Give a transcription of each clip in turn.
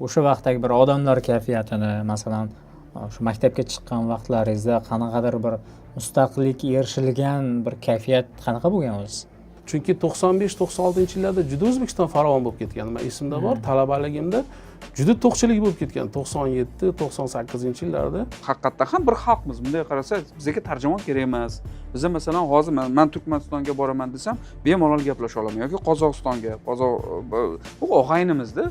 o'sha vaqtdagi bir odamlar kayfiyatini, masalan, shu maktabga chiqqan vaqtlaringizda qanaqadir bir mustaqillik erishilgan bir kayfiyat qanaqa bo'lgan o'zi? Chunki 95-96-yillarda juda O'zbekiston farovon bo'lib ketgan. Men esimda bor, talabaligimda juda to'qchilik bo'lib ketgan 97-98-yillarda. Haqiqatdan ham bir xalqmiz. Bunday qarasa, bizga tarjimon kerak emas. Biza masalan hozir men Turkmanistonga boraman desam, bemalol gaplasha olaman yoki Qozog'istonga. Bu og'aynimizda.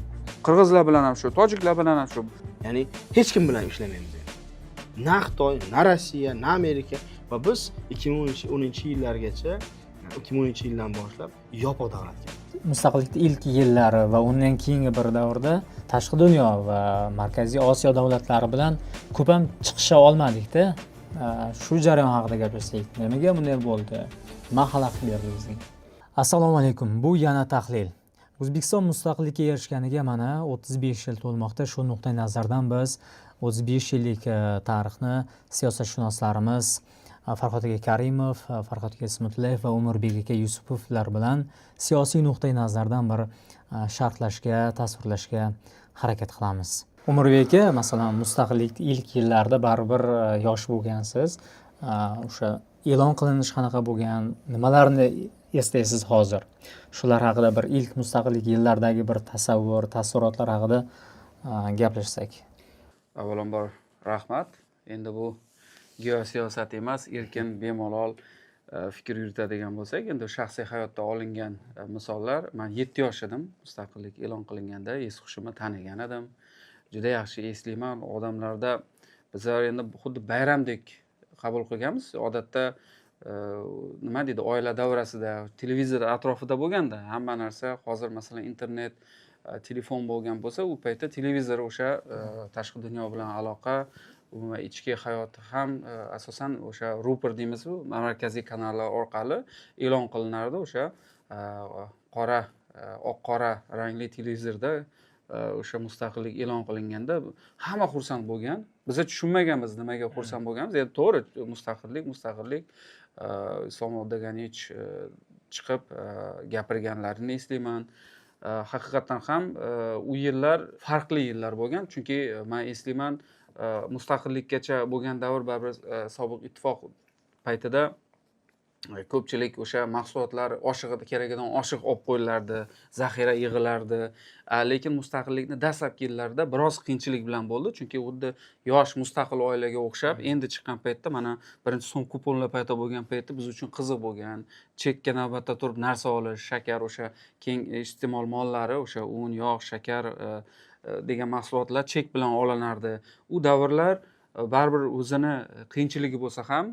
Qirg'izlar bilan ham shu, tojiklar bilan ham shu. Ya'ni hech kim bilan ishlamaymiz. Na Xitoy, na Rossiya, na Amerika va biz 2010-yillargacha 2010-yildan boshlab yopiq davlatga. Mustaqillikning ilk yillari va undan keyingi bir davrda tashqi dunyo va Markaziy Osiyo davlatlari bilan ko'p ham chiqisha olmadik-da. Shu jarayon haqida gaplashsak, nimaga bunday bo'ldi? Nima xalaqit berdi bizga? Assalomu alaykum. Bu yana tahlil. O'zbekiston mustaqillikka erishganiga mana 35 yil to'lmoqda. Shu nuqtai nazardan biz 35 yillik tarixni siyosatshunoslarimiz Farhod aka Karimov, Farhod aka Ismatulloyev va Umurbek aka Yusupovlar bilan siyosiy nuqtai nazardan bir sharhlashga, tasvirlashga harakat qilamiz. Umurbek aka, masalan, mustaqillikning ilk yillarida baribir yosh bo'lgansiz. O'sha e'lon qilinish qanaqa bo'lgan, nimalarni eslaysiz hozir? Shular haqida bir ilk mustaqillik yillaridagi bir tasavvur, taassurotlar haqida gaplashsak. Avvalambor rahmat. Endi bu geosiyosat emas, erkin bemalol fikr yuritadigan bo'lsak, endi shaxsiy hayotda olingan misollar. Men 7 yosh edim, mustaqillik e'lon qilinganda es hushimni tanigan edim. Juda yaxshi eslayman. Odamlarda bizlar endi xuddi bayramdek qabul qilganmiz. Odatda nima deydi, oila davrasida, televizor atrofida bo'lganda hamma narsa, hozir masalan internet, telefon bo'lgan bo'lsa, u paytda televizor o'sha tashqi dunyo bilan aloqa, umuman ichki hayot ham asosan o'sha rupor deymiz-ku, markaziy kanallar orqali e'lon qilinardi. O'sha oq-qora rangli televizorda o'sha mustaqillik e'lon qilinganda hamma xursand bo'lgan. Biz tushunmaganmiz nimaga xursand bo'lganmiz. Endi to'g'ri, mustaqillik Islom Abdug'aniyevich chiqib gapirganlarini eslayman. Haqiqatan ham u yillar farqli yillar bo'lgan, chunki men eslayman, mustaqillikkacha bo'lgan davr baribir sobiq ittifoq paytida ko'pchilik o'sha mahsulotlar oshig'ida keragidan oshiq olib qo'yilardi, zaxira yig'ilardi. Lekin mustaqillikni dastlabki yillarida biroz qiyinchilik bilan bo'ldi, chunki xuddi yosh mustaqil oilaga o'xshab endi chiqqan paytda mana birinchi so'm kuponlar paydo bo'lgan paytda biz uchun qiziq bo'lgan. Chekka navbatda turib narsa olish, shakar, o'sha keng iste'mol mollari, o'sha un, yog', shakar degan mahsulotlar chek bilan olinardi. U davrlar baribir o'zini qiyinchiligi bo'lsa ham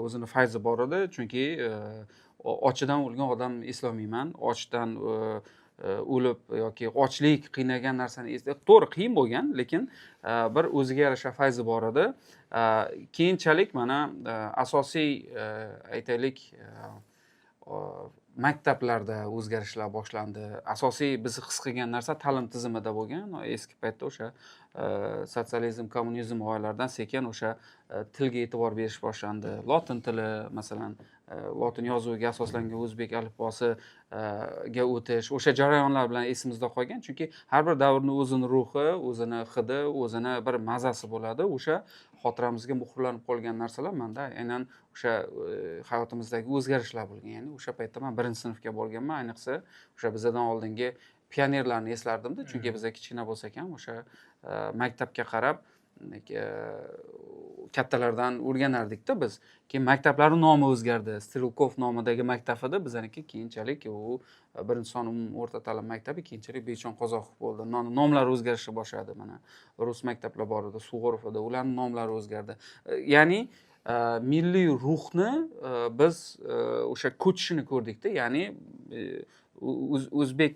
o'zini fayzi bor edi, chunki ochidan o'lgan odam eslamayman, ochdan o'lib yoki ochlik qiynagan narsani eslab, to'g'ri qiyin bo'lgan, lekin bir o'ziga yarasha fayzi bor edi. Keyinchalik mana asosiy aytaylik maktablarda o'zgarishlar boshlandi. Asosiy biz his qilgan narsa ta'lim tizimida bo'lgan. Eski paytda o'sha sotsializm, kommunizm g'oyalaridan sekin o'sha tilga e'tibor berish boshlandi. Lotin tili, masalan, lotin yozuviga asoslangan o'zbek alifbosiga o'tish, o'sha jarayonlar bilan esimizda qolgan. Chunki har bir davrning o'zini ruhi, o'zini hidi, o'zini bir mazasi bo'ladi. O'sha xotiramizga muhrlanib qolgan narsalar menda aynan o'sha hayotimizdagi o'zgarishlar bo'lgan. Ya'ni o'sha paytda men 1-sinfga borganman, ayniqsa o'sha bizdan oldingi pionerlarni eslardim-da, chunki biz kichkina bo'lsak ham o'sha maktabga qarab kattalardan o'rganardik-da biz. Keyin maktablarning nomi o'zgardi. Strelkov nomidagi maktab edi, bizaniki keyinchalik u birinchi son o'rta ta'lim maktabi, keyinchalik Bechon Qozoqov bo'ldi. Nomlar o'zgarishni boshladi. Mana rus maktablar bor edi, Sug'urov edi, ularning nomlari o'zgardi. Ya'ni milliy ruhni biz o'sha ko'chishini ko'rdikda, ya'ni o'zbek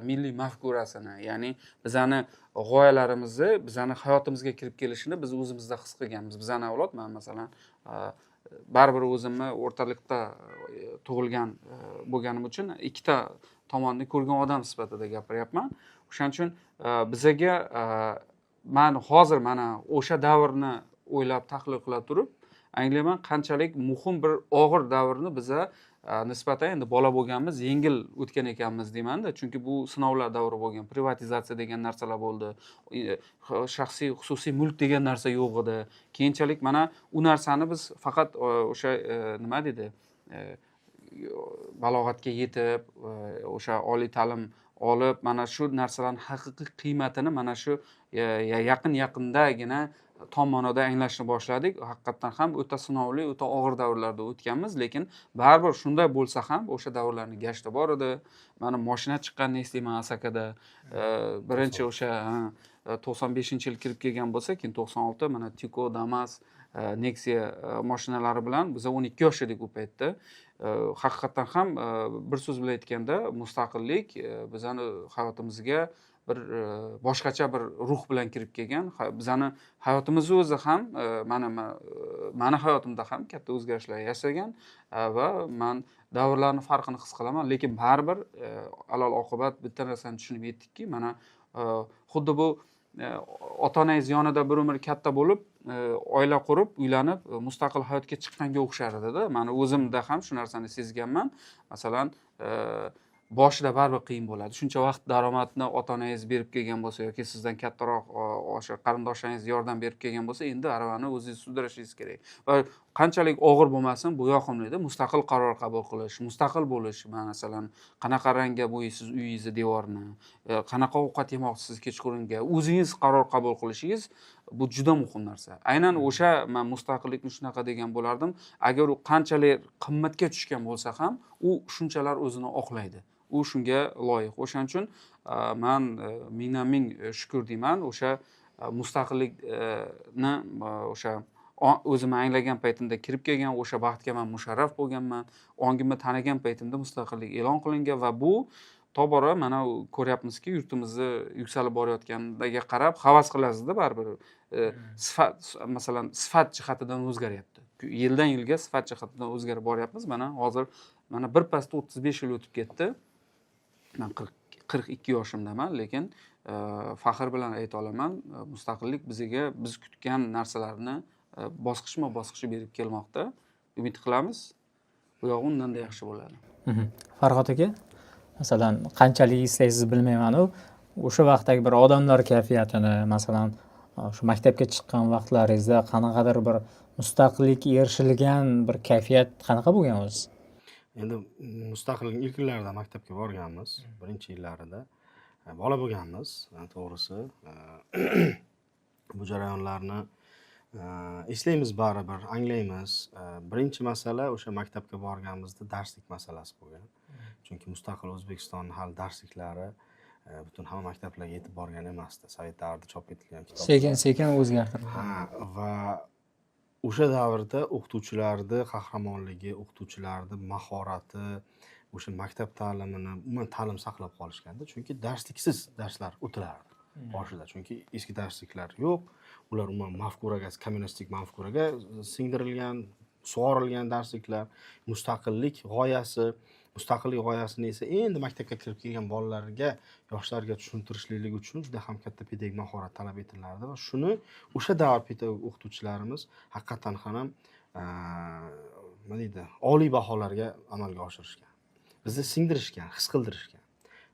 milliy mafkurasini, ya'ni bizani g'oyalarimizni, bizani hayotimizga kirib kelishini biz o'zimizda his qilganmiz. Bizani avlod, men masalan baribir o'zimni o'rtalikda tug'ilgan bo'lganim uchun ikkita tomonni ko'rgan odam sifatida gapiryapman. O'shaning uchun bizaga men hozir mana o'sha davrni o'ylab tahlil qila turib anglayman, qanchalik muhim bir og'ir davrni biza nisbatan endi bola bo'lganmiz, yengil o'tgan ekanmiz deymanda, chunki bu sinovlar davri bo'lgan, privatizatsiya degan narsalar bo'ldi, shaxsiy xususiy mulk degan narsa yo'q edi. Keyinchalik mana u narsani biz faqat o'sha nima deydi, balog'atga yetib, o'sha oliy ta'lim olib, mana shu narsalarning haqiqiy qiymatini mana shu yaqindagina tom ma'noda anglashni boshladik. Haqiqatan ham o'ta sinovli, o'ta og'ir davrlarda o'tganmiz, lekin baribir shunday bo'lsa ham o'sha davrlarning gashti bor edi. Mana mashina chiqqanini eslayman Asakada. Birinchi o'sha 95-yil kirib kelgan bo'lsa, keyin 96 mana Tiko, Damas, Nexia mashinalari bilan biz 12 yosh edik u paytda. Haqiqatan ham bir so'z bilan aytganda mustaqillik bizani hayotimizga bir boshqacha bir ruh bilan kirib kelgan. Bizani hayotimizni o'zi ham mani hayotimda ham katta o'zgarishlar yasagan va men davrlarning farqini his qilaman, lekin baribir alal oqibat bitta narsani tushunib yetdikki, mana xuddi bu ota-onangiz yonida bir umr katta bo'lib, oila qurib, uylanib, mustaqil hayotga chiqqanga o'xshar edi-da. Meni o'zimda ham shu narsani sezganman. Masalan, boshida baribir qiyin bo'ladi. Shuncha vaqt daromadni ota-onangiz berib kelgan bo'lsa yoki sizdan kattaroq o'sha qarindoshlaringiz yordam berib kelgan bo'lsa, endi aravani o'zingiz sudrashingiz kerak. Va qanchalik og'ir bo'lmasin, bu yoqimli-da. Mustaqil qaror qabul qilish, mustaqil bo'lish. Masalan, qanaqa rangga bo'yaysiz uyingizni devorni, qanaqa ovqat yemoqchisiz kechqurunga, o'zingiz qaror qabul qilishingiz bu juda muhim narsa. Aynan o'sha men mustaqillikni shunaqa degan bo'lardim. Agar u qanchalik qimmatga tushgan bo'lsa ham, u shunchalar o'zini oqlaydi. U shunga loyiq. O'shaning uchun men mingdan ming shukr deyman. O'sha mustaqillikni o'sha o'zimni anglagan paytimda kirib kelgan, o'sha baxtga men musharraf bo'lganman. Ongimni tanigan paytimda mustaqillik e'lon qilingan va bu tobora mana ko'ryapmizki, yurtimizni yuksalib borayotganiga qarab havas qilasizda baribir. Masalan, sifat jihatidan o'zgaryapti. Yildan yilga sifat jihatidan o'zgarib boryapmiz. Mana hozir mana bir pasda 35 yil o'tib ketdi. Men 42 yoshimdaman, lekin faxr bilan ayta olaman, mustaqillik bizga biz kutgan narsalarni bosqichma-bosqich berib kelmoqda. Umid qilamiz, bu yog'i undan-da yaxshi bo'ladi. Farhod aka, masalan, qanchalik istaysiz bilmayman-u, o'sha vaqtdagi bir odamlar kayfiyatini, masalan, shu maktabga chiqqan vaqtlaringizda qanaqadir bir mustaqillik erishilgan bir kayfiyat qanaqa bo'lgan o'zi? Endi mustaqillik ilk yillarida maktabga borganmiz, birinchi yillarida bola bo'lganmiz, to'g'risi. Bu jarayonlarni eslaymiz baribir, anglaymiz. Birinchi masala o'sha maktabga borganimizda darslik masalasi bo'lgan. Chunki mustaqil O'zbekistonning hali darsliklari butun hamma maktablarga yetib borgan emasdi. Sovet davrida chop etilgan kitob. Sekin-sekin o'zgartirdi. Va o'sha davrda o'qituvchilarni qahramonligi, o'qituvchilarni mahorati, o'sha maktab ta'limini umuman ta'lim saqlab qolishganda, chunki darsliksiz darslar o'tilardi boshida. Chunki eski darsliklar yo'q. Ular umuman mafkuraga, kommunistik mafkuraga singdirilgan, sug'orilgan darsliklar, mustaqillik g'oyasini esa endi maktabga kirib kelgan bolalarga, yoshlarga tushuntirishlik uchun juda ham katta pedagogik mahorat talab etilardi va shuni o'sha davr pedagog o'qituvchilarimiz haqiqatan ham nima deydi, oliy baholarga amalga oshirishgan. Bizni singdirishgan, his qildirishgan.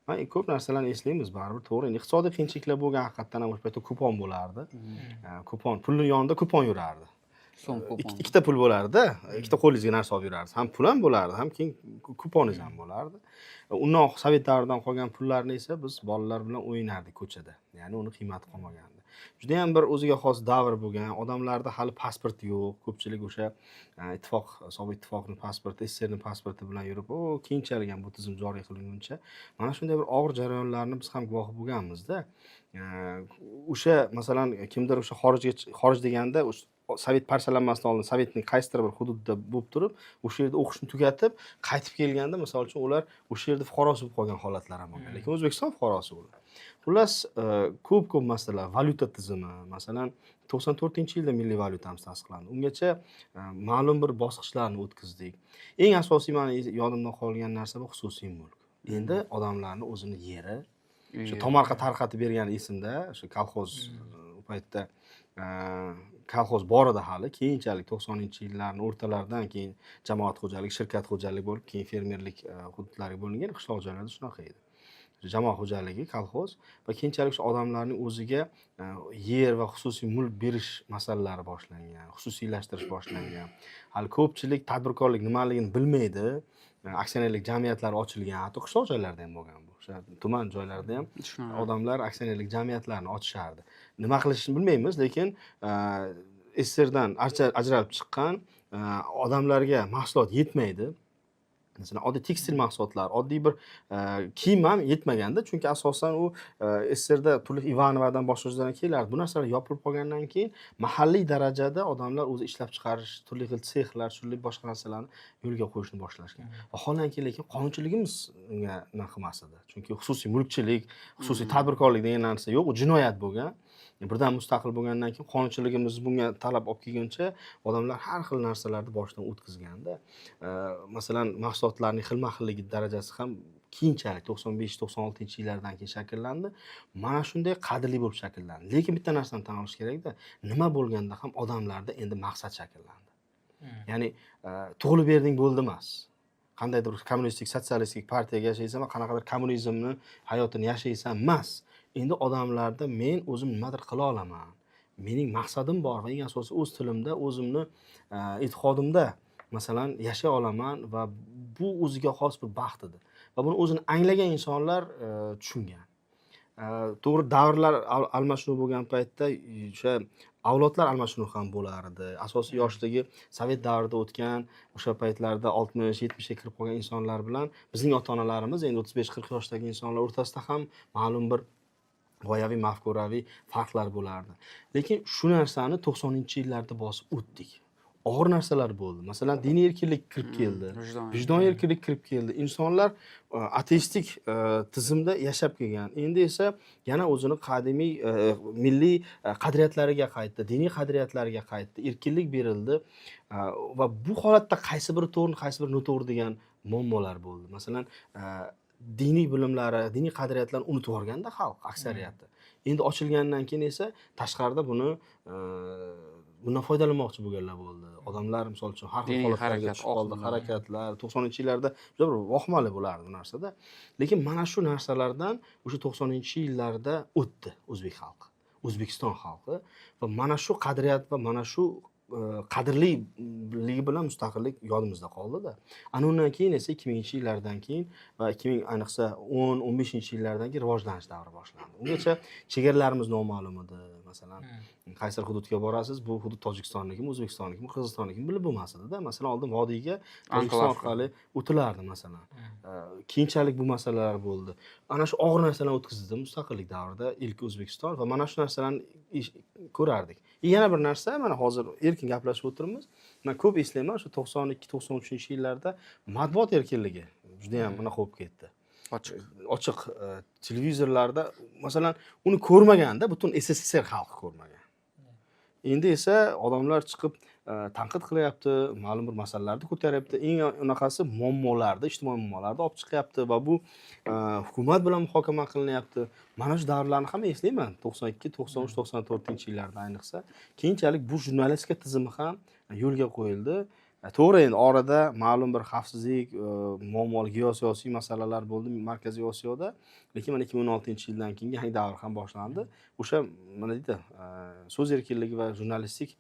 Men ko'p narsalarni eslaymiz baribir, to'g'ri. Iqtisodiy qiyinchiliklar bo'lgan, haqiqatan ham o'sha paytda kupon bo'lardi. Kupon, pulning yonida kupon yurardi. Ikkita pul bo'lardi, ikkita qo'lingizga narsa olib yurarsiz. Ham pul ham bo'lardi, ham keyin kuponingiz ham bo'lardi. Undan Sovet davridan qolgan pullarni esa biz bolalar bilan o'ynardik ko'chada. Ya'ni uni qiymati qolmagandi. Juda ham bir o'ziga xos davr bo'lgan. Odamlarda hali pasport yo'q. Ko'pchilik o'sha Sovet ittifoqining pasporti, SSRning pasporti bilan yurib, keyinchalik ham bu tizim joriy qilinguncha mana shunday bir og'ir jarayonlarni biz ham guvohi bo'lganmiz-da. O'sha masalan kimdir o'sha xorij deganda Sovet parchalanmasidan oldin Sovetning qaysidir bir hududida bo'lib turib, o'sha yerda o'qishni tugatib, qaytib kelganda, misol uchun ular o'sha yerda fuqarosi bo'lib qolgan holatlar ham bo'lgan. Lekin O'zbekiston fuqarosi bo'ldi. Xullas, ko'p masalalar, valyuta tizimi, masalan, 94-yilda milliy valyutamiz tasdiqlandi. Ungacha ma'lum bir bosqichlarni o'tkazdik. Eng asosiy meni yodimda qolgan narsa bu xususiy mulk. Endi odamlarning o'zini yeri, shu tomorqa tarqatib bergan esimda, shu kolxoz u paytda kolxoz bor edi hali, keyinchalik 90-yillarning o'rtalaridan keyin jamoat xo'jaligi, shirkat xo'jaligi bo'lib, keyin fermerlik hududlariga bo'lingan, qishloq joylarda shunaqa edi. Jamoat xo'jaligi, kolxoz va keyinchalik o'sha odamlarning o'ziga yer va xususiy mulk berish masalalari boshlangan, xususiylashtirish boshlangan. Hali ko'pchilik tadbirkorlik nimaligini bilmaydi. Aksionerlik jamiyatlari ochilgan, hatto qishloq joylarda ham bo'lgan bu. O'sha tuman joylarda ham odamlar aksionerlik jamiyatlarini ochishardi. Nima qilishini bilmaymiz, lekin SSRdan ajralib chiqqan odamlarga mahsulot yetmaydi. Masalan, oddiy tekstil mahsulotlar, oddiy bir kiyim ham yetmaganda, chunki asosan u SSRda Turli Ivanovadan boshlangan kelardi. Bu narsalar yopilib qolgandan keyin mahalliy darajada odamlar o'zi ishlab chiqarish, turli xil sexlar, turli boshqa narsalarni yo'lga qo'yishni boshlashgan. Vaholanki, lekin qonunchiligimiz unga nima qilmas edi. Chunki xususiy mulkchilik, xususiy tadbirkorlik degan narsa yo'q, u jinoyat bo'lgan. Birdan mustaqil bo'lgandan keyin qonunchiligimiz bunga talab olib kelguncha odamlar har xil narsalarni boshdan o'tkazganda, masalan, mahsulotlarning xilma-xilligi darajasi ham keyinchalik 95-96-yillardan keyin shakllandi. Mana shunday qadrli bo'lib shakllandi. Lekin bitta narsani tan olish kerakda, nima bo'lganda ham odamlarda endi maqsad shakllandi. Ya'ni tug'ilib berding bo'ldi emas. Qandaydir kommunistik, sotsialistik partiyaga yashaysan va qanaqadir kommunizmni hayotini yashaysan emas. Endi odamlarda men o'zim nimadir qila olaman. Mening maqsadim bor va eng asosiysi o'z tilimda, o'zimni e'tiqodimda masalan yashay olaman va bu o'ziga xos bir baxt edi. Va buni o'zini anglagan insonlar tushungan. To'g'ri, davrlar almashinuv bo'lgan paytda o'sha avlodlar almashinuv ham bo'lar edi. Asosiy yoshdagi Sovet davrida o'tgan, o'sha paytlarda 60-70 ga kirib qolgan insonlar bilan bizning ota-onalarimiz endi 35-40 yoshdagi insonlar o'rtasida ham ma'lum bir g'oyaviy mafkuraviy farqlar bo'lardi. Lekin shu narsani 90-yillarda bosib o'tdik. Og'ir narsalar bo'ldi. Masalan, diniy erkinlik kirib keldi. Vijdon erkinlik kirib keldi. Insonlar ateistik tizimda yashab kelgan. Endi esa yana o'zini qadimiy milliy qadriyatlariga qaytdi, diniy qadriyatlariga qaytdi, erkinlik berildi va bu holatda qaysi biri to'g'ri, qaysi biri noto'g'ri degan muammolar bo'ldi. Masalan, diniy bilimlari, diniy qadriyatlarni unutib yuborganda xalq aksariyati. Endi ochilgandan keyin esa tashqarida bundan foydalanmoqchi bo'lganlar bo'ldi. Odamlar misol uchun har xil holatlarga tushib qoldi, harakatlar 90-yillarda juda bir vohmali bo'lardi bu narsada. Lekin mana shu narsalardan o'sha 90-yillarda o'tdi o'zbek xalqi, O'zbekiston xalqi va mana shu qadriyat va mana shu qadrliligi bilan mustaqillik yodimizda qoldi-da. Ana undan keyin esa 2000-yillardan keyin va 2000 ayniqsa 10-15-yillardan keyin rivojlanish davri boshlandi. Ungacha chegaralarimiz noma'lum edi. Masalan, qaysi hududga borasiz, bu hudud Tojikistonnikimi, O'zbekistonnikimi, Qirg'izistonnikimi bilib bo'lmas-edi-da. Masalan, oldin vodiyga Tojikiston orqali o'tilardi masalan. Keyinchalik bu masalalar bo'ldi. Ana shu og'ir narsalarni o'tkazdi mustaqillik davrida ilk O'zbekiston va mana shu narsalarni ko'rardik. Yana bir narsa, mana hozir erkin gaplashib o'tiribmiz. Men ko'p eslayman, shu 92-93-yillarda matbuot erkinligi juda ham bunaqa bo'lib ketdi. Ochiq televizorlarda masalan uni ko'rmaganda butun SSSR xalqi ko'rmagan. Endi esa odamlar chiqib tanqid qilyapti, ma'lum bir masalalarni ko'taryapti. Eng unaqasi muammolarni, ijtimoiy muammolarni olib chiqyapti va bu hukumat bilan muhokama qilinyapti. Mana shu davrlarni ham eslayman. 92, 93, 94-yillarda ayniqsa. Keyinchalik bu jurnalistika tizimi ham yo'lga qo'yildi. To'g'ri, endi orada ma'lum bir xavfsizlik, muammoli geosiyosiy masalalar bo'ldi Markaziy Osiyoda, lekin mana 2016-yildan keyin yangi davr ham boshlandi. O'sha nima deydi, so'z erkinligi va jurnalistik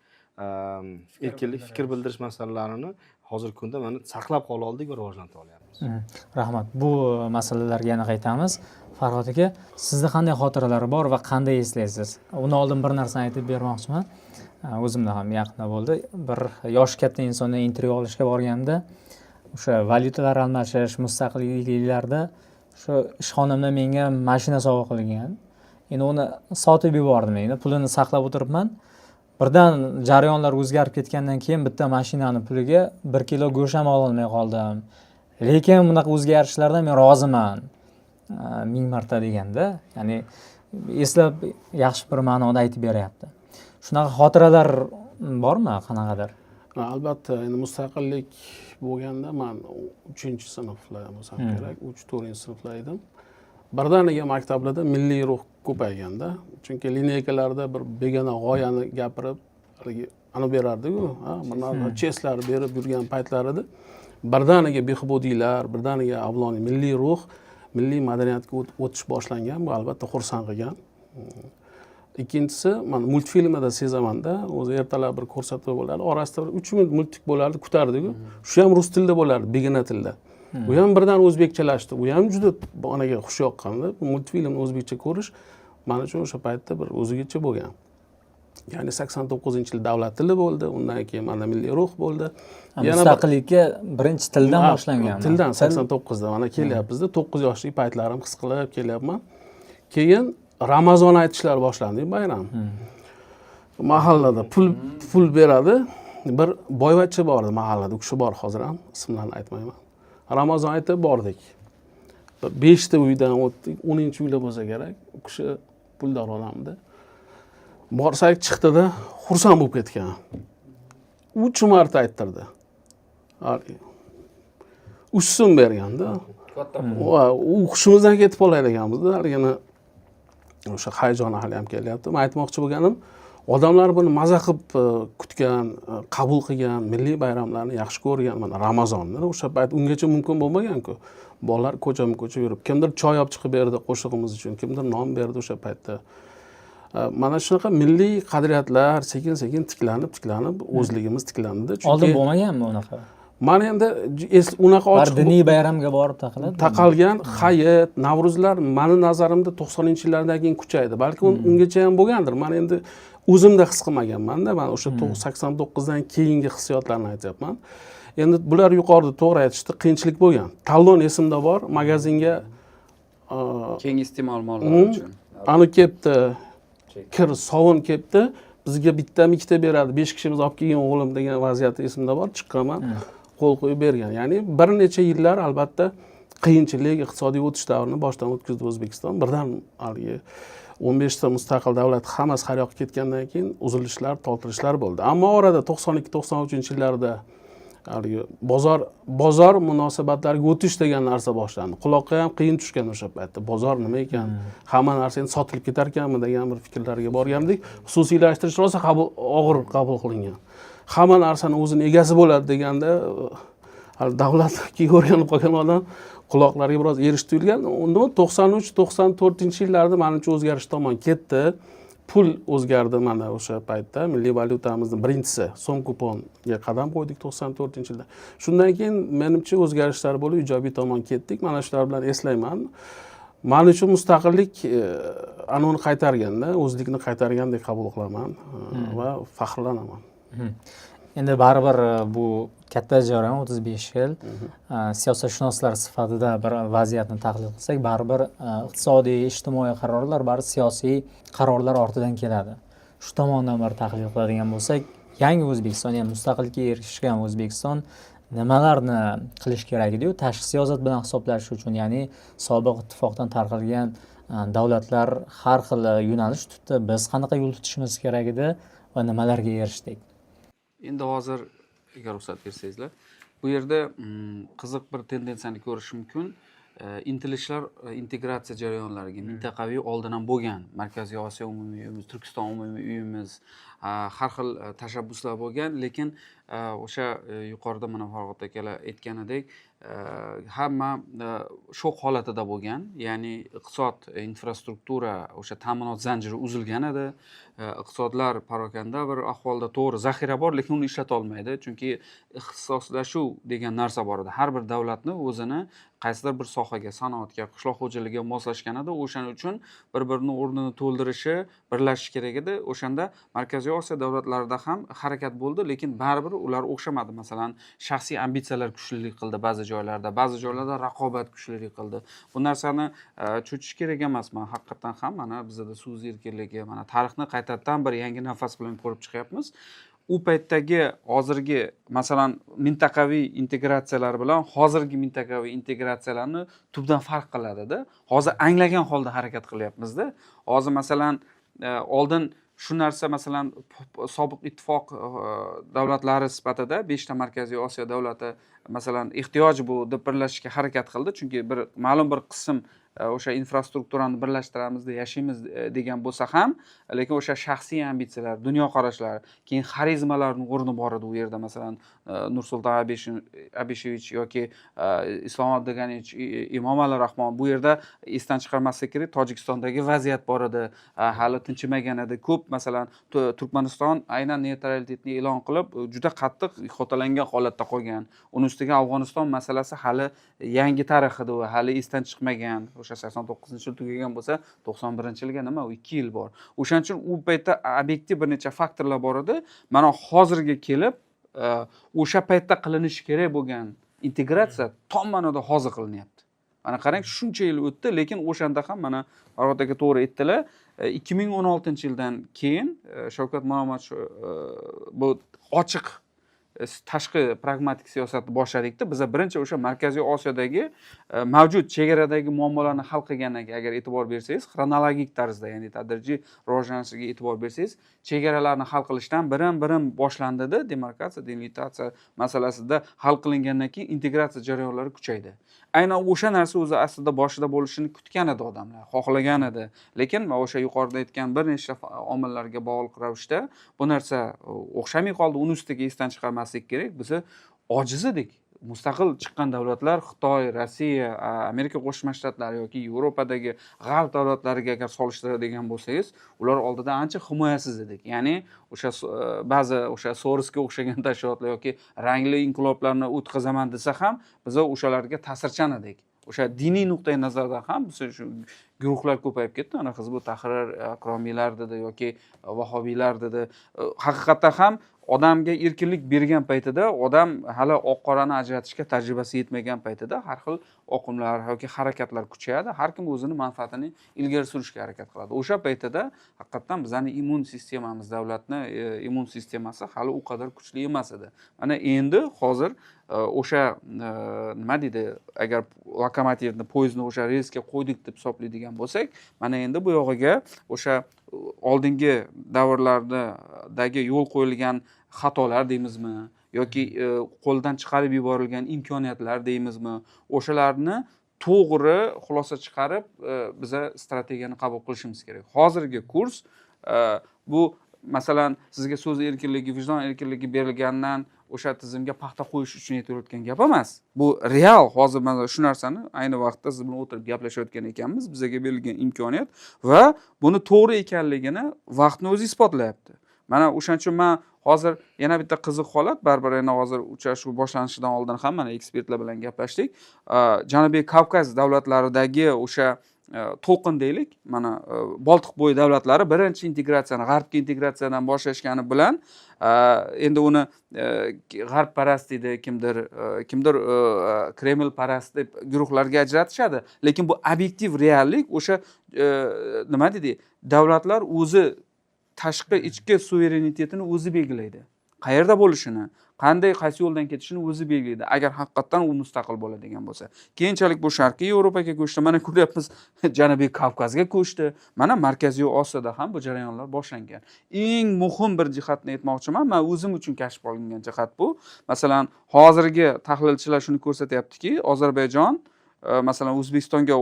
erkinlik, fikr bildirish masalalarini hozirgi kunda mana saqlab qola oldik va rivojlantira olyapmiz. Rahmat. Bu masalalarga yana qaytamiz. Farhod aka, sizda qanday xotiralar bor va qanday eslaysiz? Uni oldin bir narsani aytib bermoqchiman. O'zimda ham yaqinda bo'ldi. Bir yoshi katta insondan intervyu olishga borganimda, o'sha valyutalar almashish mustaqilliklarda shu ishxonamda menga mashina sovg'a qilgan. Endi uni sotib yubordim, endi pulini saqlab o'tiribman. Birdan jarayonlar o'zgarib ketgandan keyin bitta mashinani puliga 1 kilo go'sht ham ololmay qoldim. Lekin bunaqa o'zgarishlardan men roziman. 1000 marta deganda, ya'ni eslab yaxshi bir ma'noda aytib beryapti. Shunaqa xotiralar bormi, qanaqadir? Albatta, endi mustaqillik bo'lganda men 3-sinflar bo'lsam kerak, 3-4-sinflar edim. Birdaniga maktablarda milliy ruh ko'payganda, chunki lineykalarda bir begona g'oyani gapirib, haligi ana berardi-ku, mana cheslar berib yurgan paytlarida birdaniga behubudiylar, birdaniga avloniy milliy ruh, milliy madaniyatga o'tish boshlangan. Bu albatta xursand qilgan. Ikkinchisi, men multfilmda sezaman-da, o'zi ertalab bir ko'rsatuv bo'ladi, orasida 3 minut multfilm bo'lardi, kutardik-ku. Shu ham rus tilida bo'lardi, begona tilda. Bu ham birdan o'zbekchalashdi. Bu ham juda onaga xush yoqqanda. Multfilmni o'zbekcha ko'rish men uchun o'sha paytda bir o'zigacha bo'lgan. Ya'ni 89-yil davlat tili bo'ldi, undan keyin mana milliy ruh bo'ldi. Mustaqillikka birinchi tildan boshlangan. Tildan 89 da mana kelyapmiz-da, 9 yoshlik paytlarim his qilib kelyapman. Keyin Ramazon aytishlar boshlandi bayram. Mahallada pul beradi. Bir boyvachcha bor edi mahallada, u kishi bor hozir ham, ismlarini aytmayman. Ramazon aytib bordik. 5 ta uydan o'tdik, 10-uyda bo'lsa kerak. U kishi puldor odamda. Borsak chiqdi-da, xursand bo'lib ketgan. 3 marta ayttirdi. 3 so'm berganda. U hushimizdan ketib qoladiganmiz-da, haligini o'sha hayajon hali ham kelyapti. Men aytmoqchi bo'lganim, odamlar buni maza qilib kutgan, qabul qilgan, milliy bayramlarni yaxshi ko'rgan, mana Ramazonni o'sha payt ungacha mumkin bo'lmagan-ku. Bolalar ko'chama-ko'cha yurib, kimdir choy olib chiqib berdi qo'shig'imiz uchun, kimdir non berdi o'sha paytda. Mana shunaqa milliy qadriyatlar sekin-sekin tiklanib o'zligimiz tiklandi. Chunki oldin bo'lmaganmi unaqa? Mana endi unaqa ochiq diniy bayramga borib taqalgan Hayit, Navruzlar meni nazarimda 90-yillardan keyin kuchaydi. Balki ungacha ham bo'lgandir. Men endi o'zimda his qilmaganman-da. Men o'sha 89 dan keyingi hissiyotlarni aytyapman. Endi bular yuqorida to'g'ri aytishdi, qiyinchilik bo'lgan. Talon esimda bor, magazinga keng iste'mol mollar uchun. Ani kelibdi, kir, sovun kelibdi. Bizga bittami ikkita beradi, 5 kishimiz olib kelgan o'g'lim degan vaziyati esimda bor, chiqqanman. Qo'l qo'yib bergan. Ya'ni bir necha yillar albatta qiyinchilik, iqtisodiy o'tish davrini boshdan o'tkazdi O'zbekiston. Birdan haligi 15 ta mustaqil davlat hammasi har yoqqa ketgandan keyin uzilishlar, toltirishlar bo'ldi. Ammo orada 92-93-yillarda haligi bozor munosabatlariga o'tish degan narsa boshlandi. Quloqqa ham qiyin tushgan o'sha paytda. Bozor nima ekan? Hamma narsa endi sotilib ketar ekanmi degan bir fikrlarga borgandik. Xususiylashtirish rosa og'ir qabul qilingan. Hamma narsani o'zini egasi bo'ladi deganda davlatga o'rganib qolgan odam quloqlariga biroz erish tuyulgan. Unda 93-94-yillarda menimcha o'zgarish tomon ketdi. Pul o'zgardi mana o'sha paytda. Milliy valyutamizning birinchisi so'm kuponga qadam qo'ydik 94-yilda. Shundan keyin menimcha o'zgarishlar bo'lib ijobiy tomon ketdik. Mana shular bilan eslayman. Men uchun mustaqillik an'uni qaytarganda, o'zlikni qaytargandek qabul qilaman va faxrlanaman. Endi baribir bu katta jarayon 35 yil. Siyosatshunoslar sifatida bir vaziyatni tahlil qilsak, baribir iqtisodiy, ijtimoiy qarorlar, baribir siyosiy qarorlar ortidan keladi. Shu tomondan bir tahlil qiladigan bo'lsak, yangi O'zbekiston, ya'ni mustaqillikka erishgan O'zbekiston nimalarni qilish kerak edi-yu, tashqi siyosat bilan hisoblash uchun, ya'ni sobiq ittifoqdan tarqalgan davlatlar har xil yo'nalish tutdi. Biz qanaqa yo'l tutishimiz kerak edi va nimalarga erishdik? Endi hozir agar ruxsat bersangizlar, bu yerda qiziq bir tendensiyani ko'rish mumkin. Intilishlar integratsiya jarayonlariga mintaqaviy oldin ham bo'lgan. Markaziy Osiyo umumiy uyimiz, Turkiston umumiy uyimiz, har xil tashabbuslar bo'lgan, lekin o'sha yuqorida mana Farog'at akalar aytganidek, hamma shok holatida bo'lgan. Ya'ni iqtisod, infrastruktura, o'sha ta'minot zanjiri uzilgan edi. Iqtisodlar parokanda bir ahvolda, to'g'ri zaxira bor, lekin uni ishlata olmaydi. Chunki ixtisoslashuv degan narsa bor edi. Har bir davlatni o'zini qaysidir bir sohaga, sanoatga, qishloq xo'jaligiga moslashgan edi. O'shaning uchun bir-birini o'rnini to'ldirishi, birlashishi kerak edi. O'shanda Markaziy Osiyo davlatlarida ham harakat bo'ldi, lekin baribir ular o'xshamadi. Masalan, shaxsiy ambitsiyalar kuchlilik qildi ba'zi joylarda, ba'zi joylarda raqobat kuchlilik qildi. Bu narsani cho'chish kerak emas. Men haqiqatan ham mana bizda so'z erkinligi, mana tarixni qaytadan bir yangi nafas bilan ko'rib chiqyapmiz. U paytdagi hozirgi masalan mintaqaviy integratsiyalar bilan hozirgi mintaqaviy integratsiyalarni tubdan farq qiladi-da. Hozir anglagan holda harakat qilyapmiz-da. Hozir masalan oldin shu narsa masalan sobiq ittifoq davlatlari sifatida 5 ta Markaziy Osiyo davlati masalan ehtiyoj bu deb birlashishga harakat qildi, chunki bir ma'lum bir qism o'sha infrastrukturani birlashtiramizda yashaymiz degan bo'lsa ham, lekin o'sha shaxsiy ambitsiyalar, dunyoqarashlar, keyin xarizmalarning o'rni bor edi u yerda. Masalan, Nursulton Abishevich yoki Islom Abduganich, Imomali Rahmon, bu yerda esdan chiqarmaslik kerak, Tojikistondagi vaziyat bor edi, hali tinchimagan edi. Ko'p, masalan, Turkmaniston aynan neytralitetni e'lon qilib, juda qattiq xotalangan holatda qolgan. Uning ustiga Afg'oniston masalasi hali yangi tarix edi, hali esdan chiqmagan. O'sha 89-yil tugagan bo'lsa, 91-yilga nima, u 2 yil bor. O'shaning uchun u paytda obyektiv bir necha faktorlar bor edi. Mana hozirga kelib, o'sha paytda qilinishi kerak bo'lgan integratsiya tom ma'noda hozir qilinyapti. Mana qarang, shuncha yil o'tdi, lekin o'shanda ham mana Farhod aka to'g'ri aytdilar, 2016-yildan keyin Shavkat Miromonovich bu ochiq tashqi pragmatik siyosatni boshladikda, biz birinchi o'sha Markaziy Osiyodagi mavjud chegaradagi muammolarni hal qilganiga agar e'tibor bersangiz, xronologik tarzda, ya'ni tadrijiy rivojlanishiga e'tibor bersangiz, chegaralarni hal qilishdan birin boshlandida, demarkatsiya, delimitatsiya masalasida hal qilingandan keyin integratsiya jarayonlari kuchaydi. Aynan o'sha narsa o'zi aslida boshida bo'lishini kutgan edi odamlar, xohlagan edi. Lekin o'sha yuqorida aytgan bir nechta omillarga bog'liq ravishda bu narsa o'xshamay qoldi. Uni ustiga esdan chiqarmaslik kerak. Biz ojiz edik. Mustaqil chiqqan davlatlar Xitoy, Rossiya, Amerika Qo'shma Shtatlari yoki Yevropadagi g'arb davlatlariga agar solishtiradigan bo'lsangiz, ular oldida ancha himoyasiz edik. Ya'ni o'sha ba'zi o'sha Sorosga o'xshagan tashkilotlar yoki rangli inqiloblarni o'tkazaman desa ham, biz o'shalarga ta'sirchan edik. O'sha diniy nuqtai nazardan ham biz shu guruhlar ko'payib ketdi. Ana Hizbut Tahrir Ikromiylar dedi yoki Vahobiylar dedi. Haqiqatda ham odamga erkinlik bergan paytida, odam hali oq qorani ajratishga tajribasi yetmagan paytida har xil oqimlar yoki harakatlar kuchayadi. Har kim o'zini manfaatini ilgari surishga harakat qiladi. O'sha paytida haqiqatan bizning immun sistemamiz, davlatning immun sistemasi hali u qadar kuchli emas edi. Mana endi hozir o'sha nima deydi, agar lokomotivni, poyezdni o'sha relsga qo'ydik deb hisoblaydigan bo'lsak, mana endi bu yog'iga o'sha oldingi davrlardagi yo'l qo'yilgan xatolar deymizmi yoki qo'ldan chiqarib yuborilgan imkoniyatlar deymizmi, o'shalarni to'g'ri xulosa chiqarib biza strategiyani qabul qilishimiz kerak. Hozirgi kurs bu, masalan, sizga so'z erkinligi, vijdon erkinligi berilgandan o'sha tizimga paxta qo'yish uchun aytilayotgan gap emas. Bu real. Hozir mana shu narsani ayni vaqtda siz bilan o'tirib gaplashayotgan ekanmiz. Bizga berilgan imkoniyat va buni to'g'ri ekanligini vaqtni o'zi isbotlayapti. Mana o'shaning uchun men hozir yana bitta qiziq holat, baribir yana hozir uchrashuv boshlanishidan oldin ham mana ekspertlar bilan gaplashdik. Janubiy Kavkaz davlatlaridagi o'sha to'lqin deylik, mana Boltiq bo'yi davlatlari birinchi integratsiyani, g'arbga integratsiyadan boshlashgani bilan endi uni g'arb parast deydi, kimdir Kreml parast deb guruhlarga ajratishadi. Lekin bu obyektiv reallik. O'sha nima deydi, davlatlar o'zi tashqi ichki suverenitetini o'zi belgilaydi. Qayerda bo'lishini, qanday, qaysi yo'ldan ketishini o'zi belgilaydi. Agar haqiqatan u mustaqil bo'ladigan bo'lsa. Keyinchalik bu Sharqiy Yevropaga ko'chdi, mana ko'ryapmiz, Janubiy Kavkazga ko'chdi. Mana Markaziy Osiyoda ham bu jarayonlar boshlangan. Eng muhim bir jihatni aytmoqchiman. Men o'zim uchun kashf qilingan jihat bu. Masalan, hozirgi tahlilchilar shuni ko'rsatyaptiki, Ozarbayjon masalan O'zbekistonga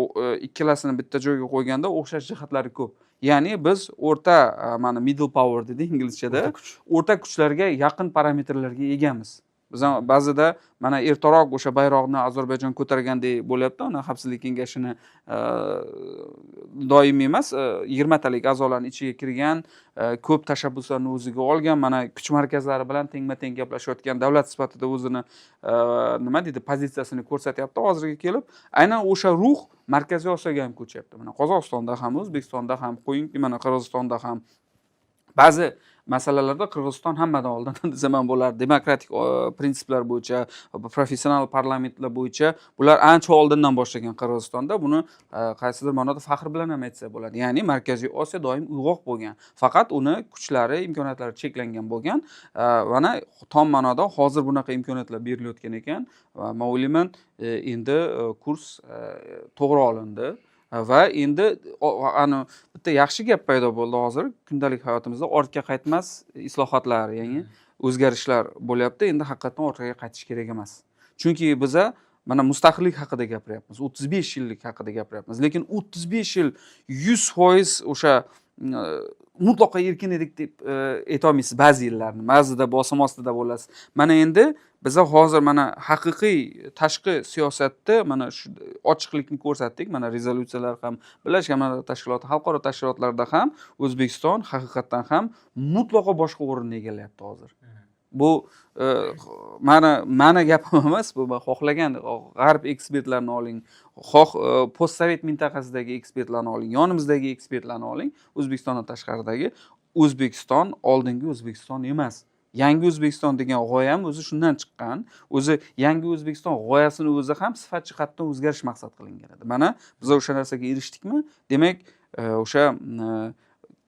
ikkalasini bitta joyga qo'yganda o'xshash jihatlari ko'p. Ya'ni biz o'rta, mana middle power dedi inglizchada, o'rta kuchlarga yaqin parametrlarga egamiz. Biz ba'zida mana ertaroq o'sha bayroqni Ozarbayjon ko'targandek bo'lyapti. Uni Xavfsizlik kengashini doimiy emas, 20 talik a'zolarning ichiga kirgan, ko'p tashabbuslarni o'ziga olgan, mana kuch markazlari bilan tengma-teng gaplashayotgan davlat sifatida o'zini nima deydi, pozitsiyasini ko'rsatyapti. Hozirga kelib, aynan o'sha ruh Markaziy Osiyoga ham ko'chyapti. Mana Qozog'istonda ham, O'zbekistonda ham, qo'yingki, mana Qirg'izistonda ham ba'zi masalalarda Qirg'iziston hammadan oldin desam ham bo'lar. Demokratik prinsiplar bo'yicha, professional parlamentlar bo'yicha bular ancha oldindan boshlagan Qirg'izistonda. Buni qaysidir ma'noda faxr bilan ham aytsa bo'ladi. Ya'ni Markaziy Osiyo doim uyg'oq bo'lgan. Faqat uni kuchlari, imkoniyatlari cheklangan bo'lgan. Mana tom ma'noda hozir bunaqa imkoniyatlar berilayotgan ekan va men o'ylayman, endi kurs to'g'ri olindi. Va endi ana bitta yaxshi gap paydo bo'ldi hozir kundalik hayotimizda, ortga qaytmas islohotlar, yangi o'zgarishlar bo'lyapti. Endi haqiqatan ortga qaytish kerak emas. Chunki biza mana mustaqillik haqida gapiryapmiz, 35 yillik haqida gapiryapmiz, lekin 35 yil 100% o'sha mutlaqo erkin edik deb aytolmaysiz ba'zi yillarni, ba'zida bosim ostida bo'lasiz. Mana endi biza hozir mana haqiqiy tashqi siyosatda mana shu ochiqlikni ko'rsatdik. Mana rezolyutsiyalar ham, Birlashgan Millatlar Tashkiloti, xalqaro tashkilotlarda ham O'zbekiston haqiqatdan ham mutlaqo boshqa o'rinni egallayapti hozir. Bu mana gapim emas, bu xohlagan g'arb ekspertlarini oling, postsovet mintaqasidagi ekspertlarni oling, yonimizdagi ekspertlarni oling, O'zbekistondan tashqaridagi O'zbekiston oldingi O'zbekiston emas. Yangi O'zbekiston degan g'oya ham o'zi shundan chiqqan. O'zi yangi O'zbekiston g'oyasini o'zi ham sifat jihatdan o'zgarish maqsad qilingan edi. Mana biz o'sha narsaga erishdikmi? Demak, o'sha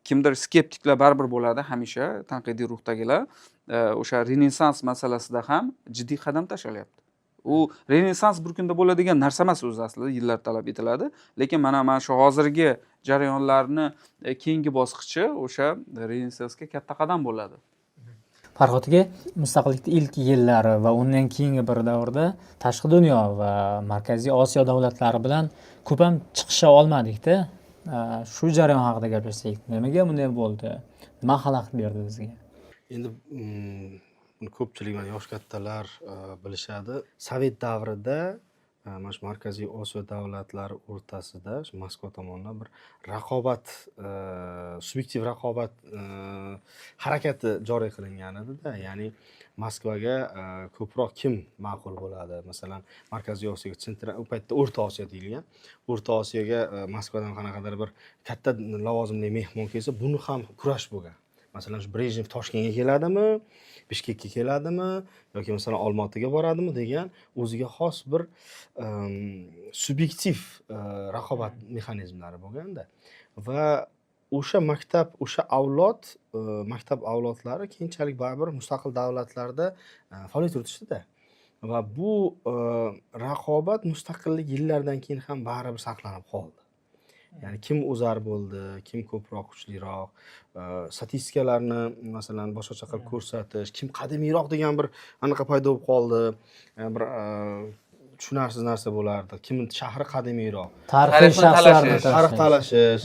kimdir skeptiklar baribir bo'ladi hamisha, tanqidiy ruhdagilar. O'sha renessans masalasida ham jiddiy qadam tashlalyapti. U renessans bir kunda bo'ladigan narsa emas o'zi aslida, yillar talab etiladi. Lekin mana shu hozirgi jarayonlarni keyingi bosqichi o'sha renessansga katta qadam bo'ladi. Farhod aka, mustaqillikning ilk yillari va undan keyingi bir davrda tashqi dunyo va Markaziy Osiyo davlatlari bilan ko'p ham chiqisha olmadik-da. Shu jarayon haqida gaplashsak, nimaga bunday bo'ldi? Nima xalaqit berdi bizga? Endi buni ko'pchilik mana yosh kattalar bilishadi. Sovet davrida mana shu Markaziy Osiyo davlatlari o'rtasida Moskva tomonidan bir raqobat, subyektiv raqobat harakati joriy qilingan edi-da. Ya'ni Moskvaga ko'proq kim ma'qul bo'ladi? Masalan, Markaziy Osiyoga, u paytda O'rta Osiyo deyilgan. O'rta Osiyoga Moskvadan qanaqadir bir katta lavozimli mehmon kelsa, buni ham kurash bo'lgan. Masalan, shu Brejnev Toshkentga keladimi, Bishkekka keladimi yoki masalan Olmaotaga boradimi degan o'ziga xos bir subyektiv raqobat mexanizmlari bo'lganda va o'sha maktab, o'sha avlod, maktab avlodlari keyinchalik baribir mustaqil davlatlarda faoliyat yuritishdi-da. Va bu raqobat mustaqillik yillaridan keyin ham baribir saqlanib qoldi. Ya'ni kim o'zar bo'ldi, kim ko'proq kuchliroq, statistikalarni masalan boshqacha qilib ko'rsatish, kim qadimiyroq degan bir anaqa paydo bo'lib qoldi. Bir tushunarsiz narsa bo'lardi. Kim shahri qadimiyroq. Tarixiy shaxslarni tarix talashish.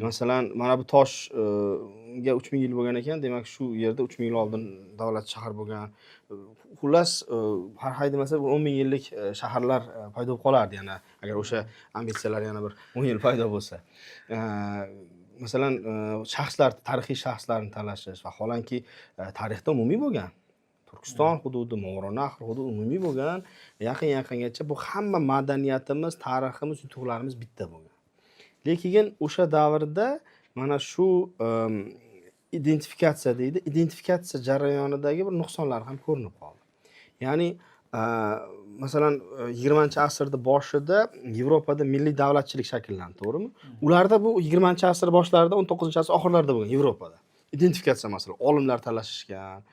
Masalan, mana bu toshga 3000 yil bo'lgan ekan, demak shu yerda 3000 yil oldin davlat shahar bo'lgan. Xullas, har haydamasa 10 ming yillik shaharlar paydo bo'lib qolardi yana, agar o'sha ambitsiyalar yana bir 10 yil paydo bo'lsa. Masalan, shaxslar, tarixiy shaxslarni talashish va holanki tarixda umumiy bo'lgan. Turkiston hududi, Mo'g'rinahr hududi umumiy bo'lgan. Yaqin-yaqingacha bu hamma madaniyatimiz, tariximiz, yutuqlarimiz bitta bo'lgan. Lekin o'sha davrda mana shu identifikatsiya deydi, identifikatsiya jarayonidagi bir nuqsonlar ham ko'rinib qoldi. Ya'ni masalan 20-asrda boshida Yevropada milliy davlatchilik shakllandi, to'g'rimi? Ularda bu 20-asr boshlarida, 19-asr oxirlarida bo'lgan Yevropada. Identifikatsiya masalan, olimlar talashishgan,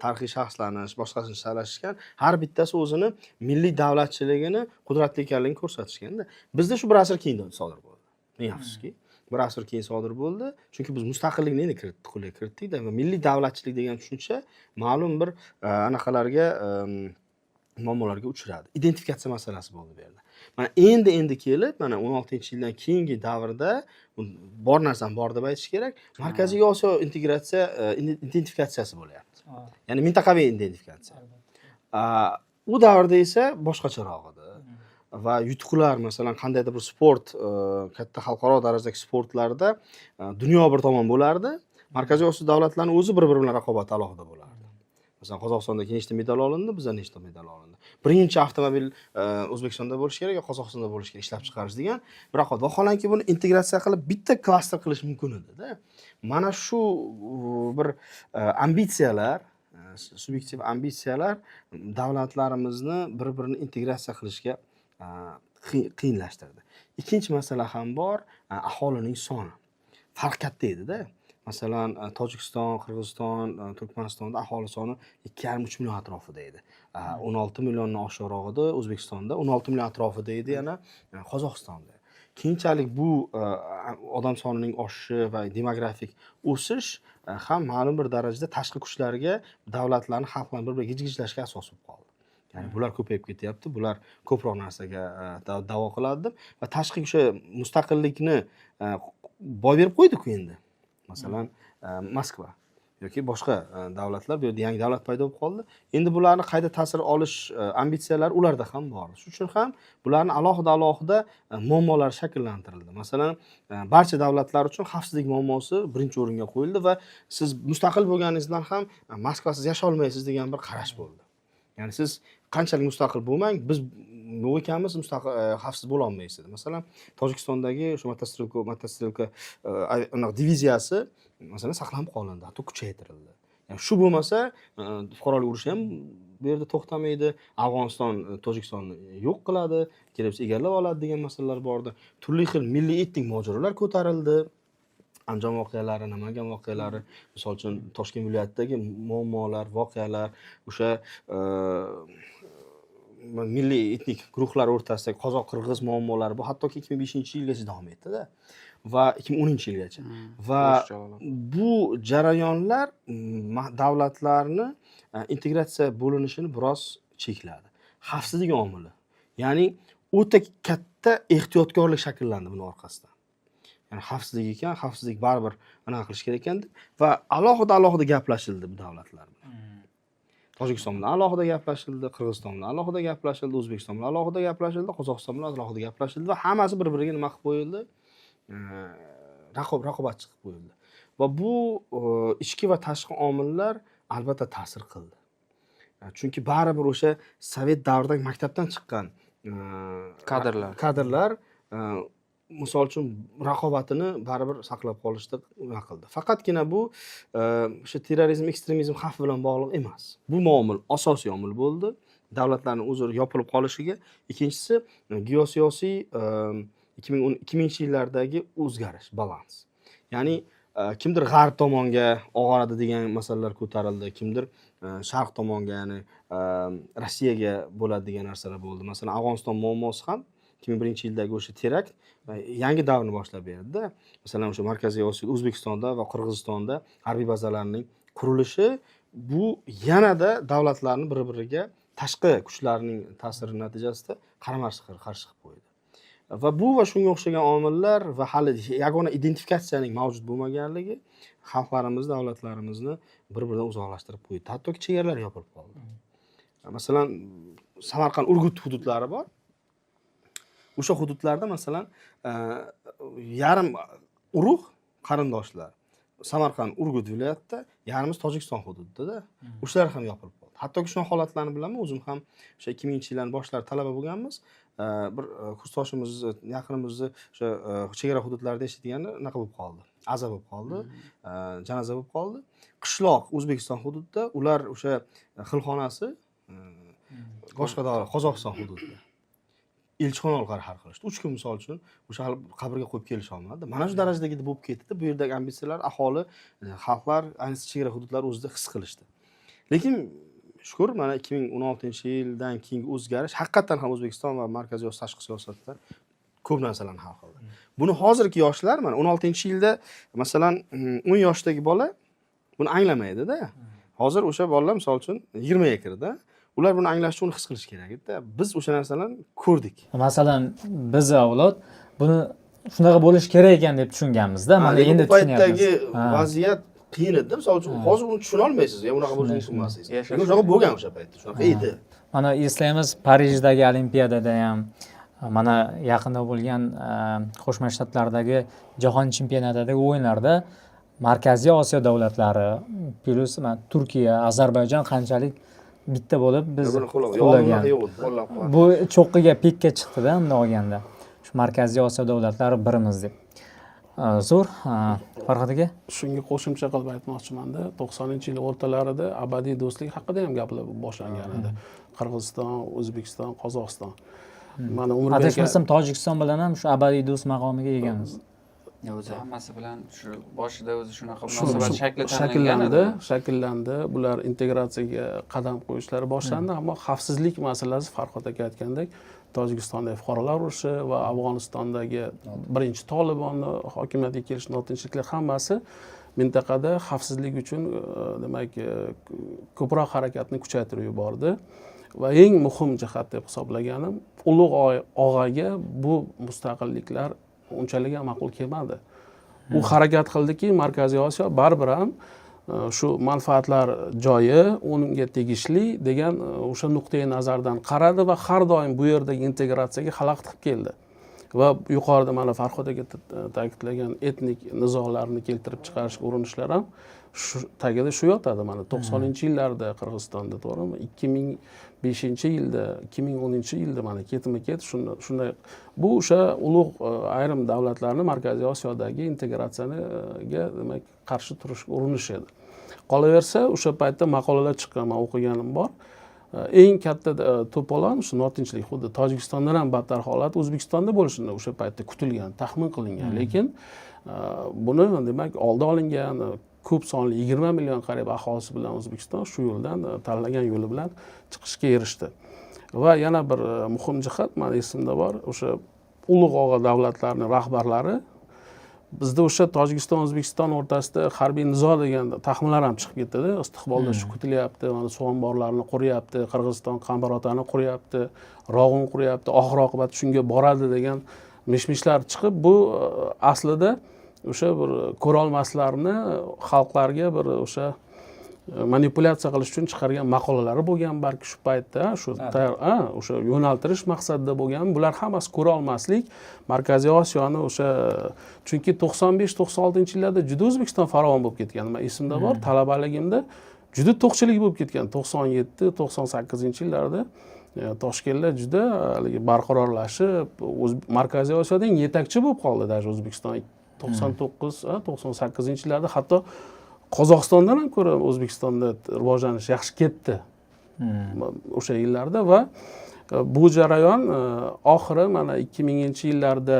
tarixiy shaxslanish, boshqasini talashishgan, har bittasi o'zini milliy davlatchiligini qudratli ekanligini ko'rsatishganda, bizda shu bir asr keyin sodir bo'ldi. Ming afsuski, bir asr keyin sodir bo'ldi, chunki biz mustaqillikni endi qo'lga kiritdik-da va milliy davlatchilik degan tushuncha ma'lum bir anaqalarga muammolarga uchradi. Identifikatsiya masalasi bo'ldi bu yerda. Mana endi kelib, mana 16-yildan keyingi davrda bor narsani bor deb aytish kerak. Markaziy Osiyo identifikatsiyasi bo'lyapti. Ya'ni mintaqaviy identifikatsiya. U davrda esa boshqacharoq edi. Va yutuqlar, masalan, qandaydir bir sport, katta xalqaro darajadagi sportlarda dunyo bir tomon bo'lardi. Markaziy Osiyo davlatlarining o'zi bir-biri bilan raqobat alohida bo'lardi. Masalan, Qozog'istonda nechta medal olindi, bizda nechta medal olindi. Birinchi avtomobil O'zbekistonda bo'lishi kerak, Qozog'istonda bo'lishi kerak, ishlab chiqarish degan bir raqobat. Vaholanki buni integratsiya qilib bitta klaster qilish mumkin edi-da. Mana shu bir ambitsiyalar, subyektiv ambitsiyalar davlatlarimizni bir-birini integratsiya qilishga qiyinlashtirdi. Ikkinchi masala ham bor, aholining soni. Farq katta edi-da. Masalan, Tojikiston, Qirg'iziston, Turkmanistonda aholi soni 2,5-3 million atrofida edi. 16 milliondan oshiqroq edi O'zbekistonda, 16 million atrofida edi yana Qozog'istonda. Keyinchalik bu odam sonining oshishi va demografik o'sish ham ma'lum bir darajada tashqi kuchlarga davlatlarni, xalqlarni bir-biriga gijgijlashga asos bo'lib qoldi. Ya'ni bular ko'payib ketyapti, bular ko'proq narsaga da'vo qiladi va tashqi o'sha mustaqillikni boy berib qo'ydi-ku endi. Masalan, Moskva yoki boshqa davlatlar, bu yerda yangi davlat paydo bo'lib qoldi. Endi bularni qayta ta'sir olish ambitsiyalari ularda ham bor. Shuning uchun ham bularni alohida muammolar shakllantirildi. Masalan, barcha davlatlar uchun xavfsizlik muammosi birinchi o'ringa qo'yildi va siz mustaqil bo'lganingizdan ham Moskvasiz yasha olmaysiz degan bir qarash bo'ldi. Ya'ni siz qanchalik mustaqil bo'lmang, biz bu ekanmiz mustaqil xavfsiz bo'la olmaysiz. Masalan, Tojikistondagi shu motostrelka diviziyasi masalan saqlanib qolindi, hatto kuchaytirildi. Ya'ni shu bo'lmasa, fuqarolik urushi ham bu yerda to'xtamaydi, Afg'oniston Tojikistonni yo'q qiladi, kelibsa egallab oladi degan masalalar bordi. Turli xil milliy etnik mojarolar ko'tarildi. Andijon voqealari, Namangan voqealari, misol uchun Toshkent viloyatidagi muammolar, voqealar, o'sha milliy etnik guruhlar o'rtasidagi qozoq-qirg'iz muammolari bu hattoki 2005-yilgacha davom etdi-da va 2010-yilgacha. Va bu jarayonlar davlatlarni integratsiya bo'linishini biroz chekladi. Xavfsizlik omili. Ya'ni o'ta katta ehtiyotkorlik shakllandi buning orqasidan. Ya'ni xavfsizlik ekan, xavfsizlik baribir anaqa qilish kerak ekan va alohida gaplashildi bu davlatlar bilan. Tojikiston bilan alohida gaplashildi, Qirg'iziston bilan alohida gaplashildi, O'zbekiston bilan alohida gaplashildi, Qozog'iston bilan alohida gaplashildi va hammasi bir-biriga nima qilib qo'yildi? Raqobat chiqib qo'yildi. Va bu ichki va tashqi omillar albatta ta'sir qildi. Chunki baribir o'sha Sovet davridagi maktabdan chiqqan kadrlar misol uchun raqobatini baribir saqlab qolishda nima qildi. Faqatgina bu o'sha terrorizm, ekstremizm xavfi bilan bog'liq emas. Bu muomil asosiy omil bo'ldi. Davlatlarning o'zi yopilib qolishiga. Ikkinchisi geosiyosiy 2000-yillardagi o'zgarish, balans. Ya'ni kimdir g'arb tomonga og'aradi degan masalalar ko'tarildi, kimdir sharq tomonga, ya'ni Rossiyaga bo'ladi degan narsalar bo'ldi. Masalan, Afg'oniston muammosi ham 2001-yildagi o'sha terakt yangi davrni boshlab berdi-da. Masalan, o'sha Markaziy Osiyo, O'zbekistonda va Qirg'izistonda harbiy bazalarning qurilishi bu yanada davlatlarni bir-biriga tashqi kuchlarning ta'siri natijasida qarama-qarshi qilib qo'ydi. Va bu va shunga o'xshagan omillar va hali yagona identifikatsiyaning mavjud bo'lmaganligi xalqlarimiz, davlatlarimizni bir-biridan uzoqlashtirib qo'ydi. Hattoki chegaralar yopilib qoldi. Masalan, Samarqand, Urgut hududlari bor. O'sha hududlarda masalan yarim urug' qarindoshlar Samarqand, Urgut viloyatida, yarimiz Tojikiston hududida, o'shalar ham yopilib qoldi. Hattoki shunaqa holatlarni bilaman, o'zim ham o'sha 2000-yillar boshlarida talaba bo'lganmiz. Bir kursdoshimiz yaqinimizni o'sha chegara hududlarida yashayotgani nima bo'lib qoldi? Aza bo'lib qoldi, janoza bo'lib qoldi. Qishloq O'zbekiston hududida, ular o'sha xilxonasi boshqa davlat Qozog'iston hududida. Elchixona orqali hal qilishdi. 3 kun misol uchun o'sha qabrga qo'yib kelisha olmadi. Mana shu darajadagi bo'lib ketdi. Bu yerdagi ambitsiyalar aholi, xalqlar, ayniqsa chegara hududlar o'zida his qilishdi. Lekin shukur, mana 2016-yildan keyingi o'zgarish haqiqatan ham O'zbekiston va markaziy tashqi siyosatda ko'p narsalarni hal qildi. Buni hozirgi yoshlar, mana 16-yilda masalan 10 yoshdagi bola buni anglamaydi-da. Hozir o'sha bolalar misol uchun 20 ga kirdi. Ular buni anglash uchun his qilish kerak edi. Biz o'sha narsalarni ko'rdik. Masalan, biz avlod buni shunaqa bo'lish kerak ekan deb tushunganmiz-da. Mana endi tushunyapmiz. Bu paytdagi vaziyat qiyin edi. Misol uchun hozir uni tushuna olmaysiz, unaqa bo'lishini tushunmasingiz. Shunaqa bo'lgan o'sha paytda, shunaqa edi. Mana eslaymiz, Parijdagi Olimpiadada ham, mana yaqinda bo'lgan Qo'shma Shtatlardagi Jahon chempionatidagi o'yinlarda Markaziy Osiyo davlatlari, plus Turkiya, Ozarbayjon qanchalik bitta bo'lib biz qo'llagan. Bu cho'qqiga pikka chiqdi-da, bunday olganda. Shu Markaziy Osiyo davlatlari birimiz deb. Zo'r, Farhod aka. Shunga qo'shimcha qilib aytmoqchiman-da, 90-yil o'rtalarida abadiy do'stlik haqida ham gaplar boshlangan edi. Qirg'iziston, O'zbekiston, Qozog'iston. Mana Umrbek adashmasam Tojikiston bilan ham shu abadiy do'st maqomiga egamiz. O'zi hammasi bilan shu boshida o'zi shunaqa munosabat shakllandi. Bular integratsiyaga qadam qo'yishlari boshlandi, ammo xavfsizlik masalasi Farhod aka aytgandek, Tojikistondagi fuqarolar urushi va Afg'onistondagi birinchi Tolibonni hokimiyatga kelish notinchliklar hammasi mintaqada xavfsizlik uchun demak ko'proq harakatni kuchaytirib yubordi. va eng muhim jihat deb hisoblaganim ulug' og'aga bu mustaqilliklar unchalik ham ma'qul kelmadi. U harakat qildiki, Markaziy Osiyo baribir ham shu manfaatlar joyi unga tegishli degan o'sha nuqtai nazardan qaradi va har doim bu yerdagi integratsiyaga xalaqit qilib keldi. Va yuqorida mana Farhod aka ta'kidlagan etnik nizolarni keltirib chiqarishga urinishlar ham shu tagida shu yotadi. Mana 90-yillarda Qirg'izistonda, to'g'rimi? 2005-yilda, 2010-yilda mana ketma-ket shunday bu o'sha ulug' ayrim davlatlarni Markaziy Osiyodagi integratsiyaga demak qarshi turishga urinish edi. Qolaversa, o'sha paytda maqolalar chiqqan, men o'qiganim bor. Eng katta to'polon shu notinchlik, xuddi Tojikistondan ham battar holat O'zbekistonda bo'lishini o'sha paytda kutilgan, taxmin qilingan. Lekin buni demak oldi olingan, ko'p sonli 20 million qariyb aholisi bilan O'zbekiston shu yo'ldan tanlagan yo'li bilan chiqishga erishdi. Va yana bir muhim jihat meni esimda bor, o'sha ulug' og'a davlatlarning rahbarlari bizda o'sha Tojikiston O'zbekiston o'rtasida harbiy nizo degan taxminlar ham chiqib ketdi-da. Istiqbolda shu kutilyapti, mana suv omborlarini quryapti, Qirg'iziston qambarotani quryapti, Rog'un quryapti, oxir oqibat shunga boradi degan mishmishlar chiqib, bu aslida o'sha bir ko'rolmaslarni xalqlarga bir o'sha manipulyatsiya qilish uchun chiqargan maqolalari bo'lgan, balki shu paytda o'sha yo'naltirish maqsadida bo'lgan. Bular hammasi ko'ra olmaslik, Markaziy Osiyoni o'sha, chunki 95-96-yillarda juda O'zbekiston farovon bo'lib ketgan. Men esimda bor, talabaligimda juda to'qchilik bo'lib ketgan. 97-98-yillarda Toshkentda juda barqarorlashib, Markaziy Osiyoda yetakchi bo'lib qoldi даже O'zbekiston 99-98-yillarda hatto Qozog'istondan ham ko'ra O'zbekistonda rivojlanish yaxshi ketdi. O'sha yillarda va bu jarayon oxiri mana 2000-yillarda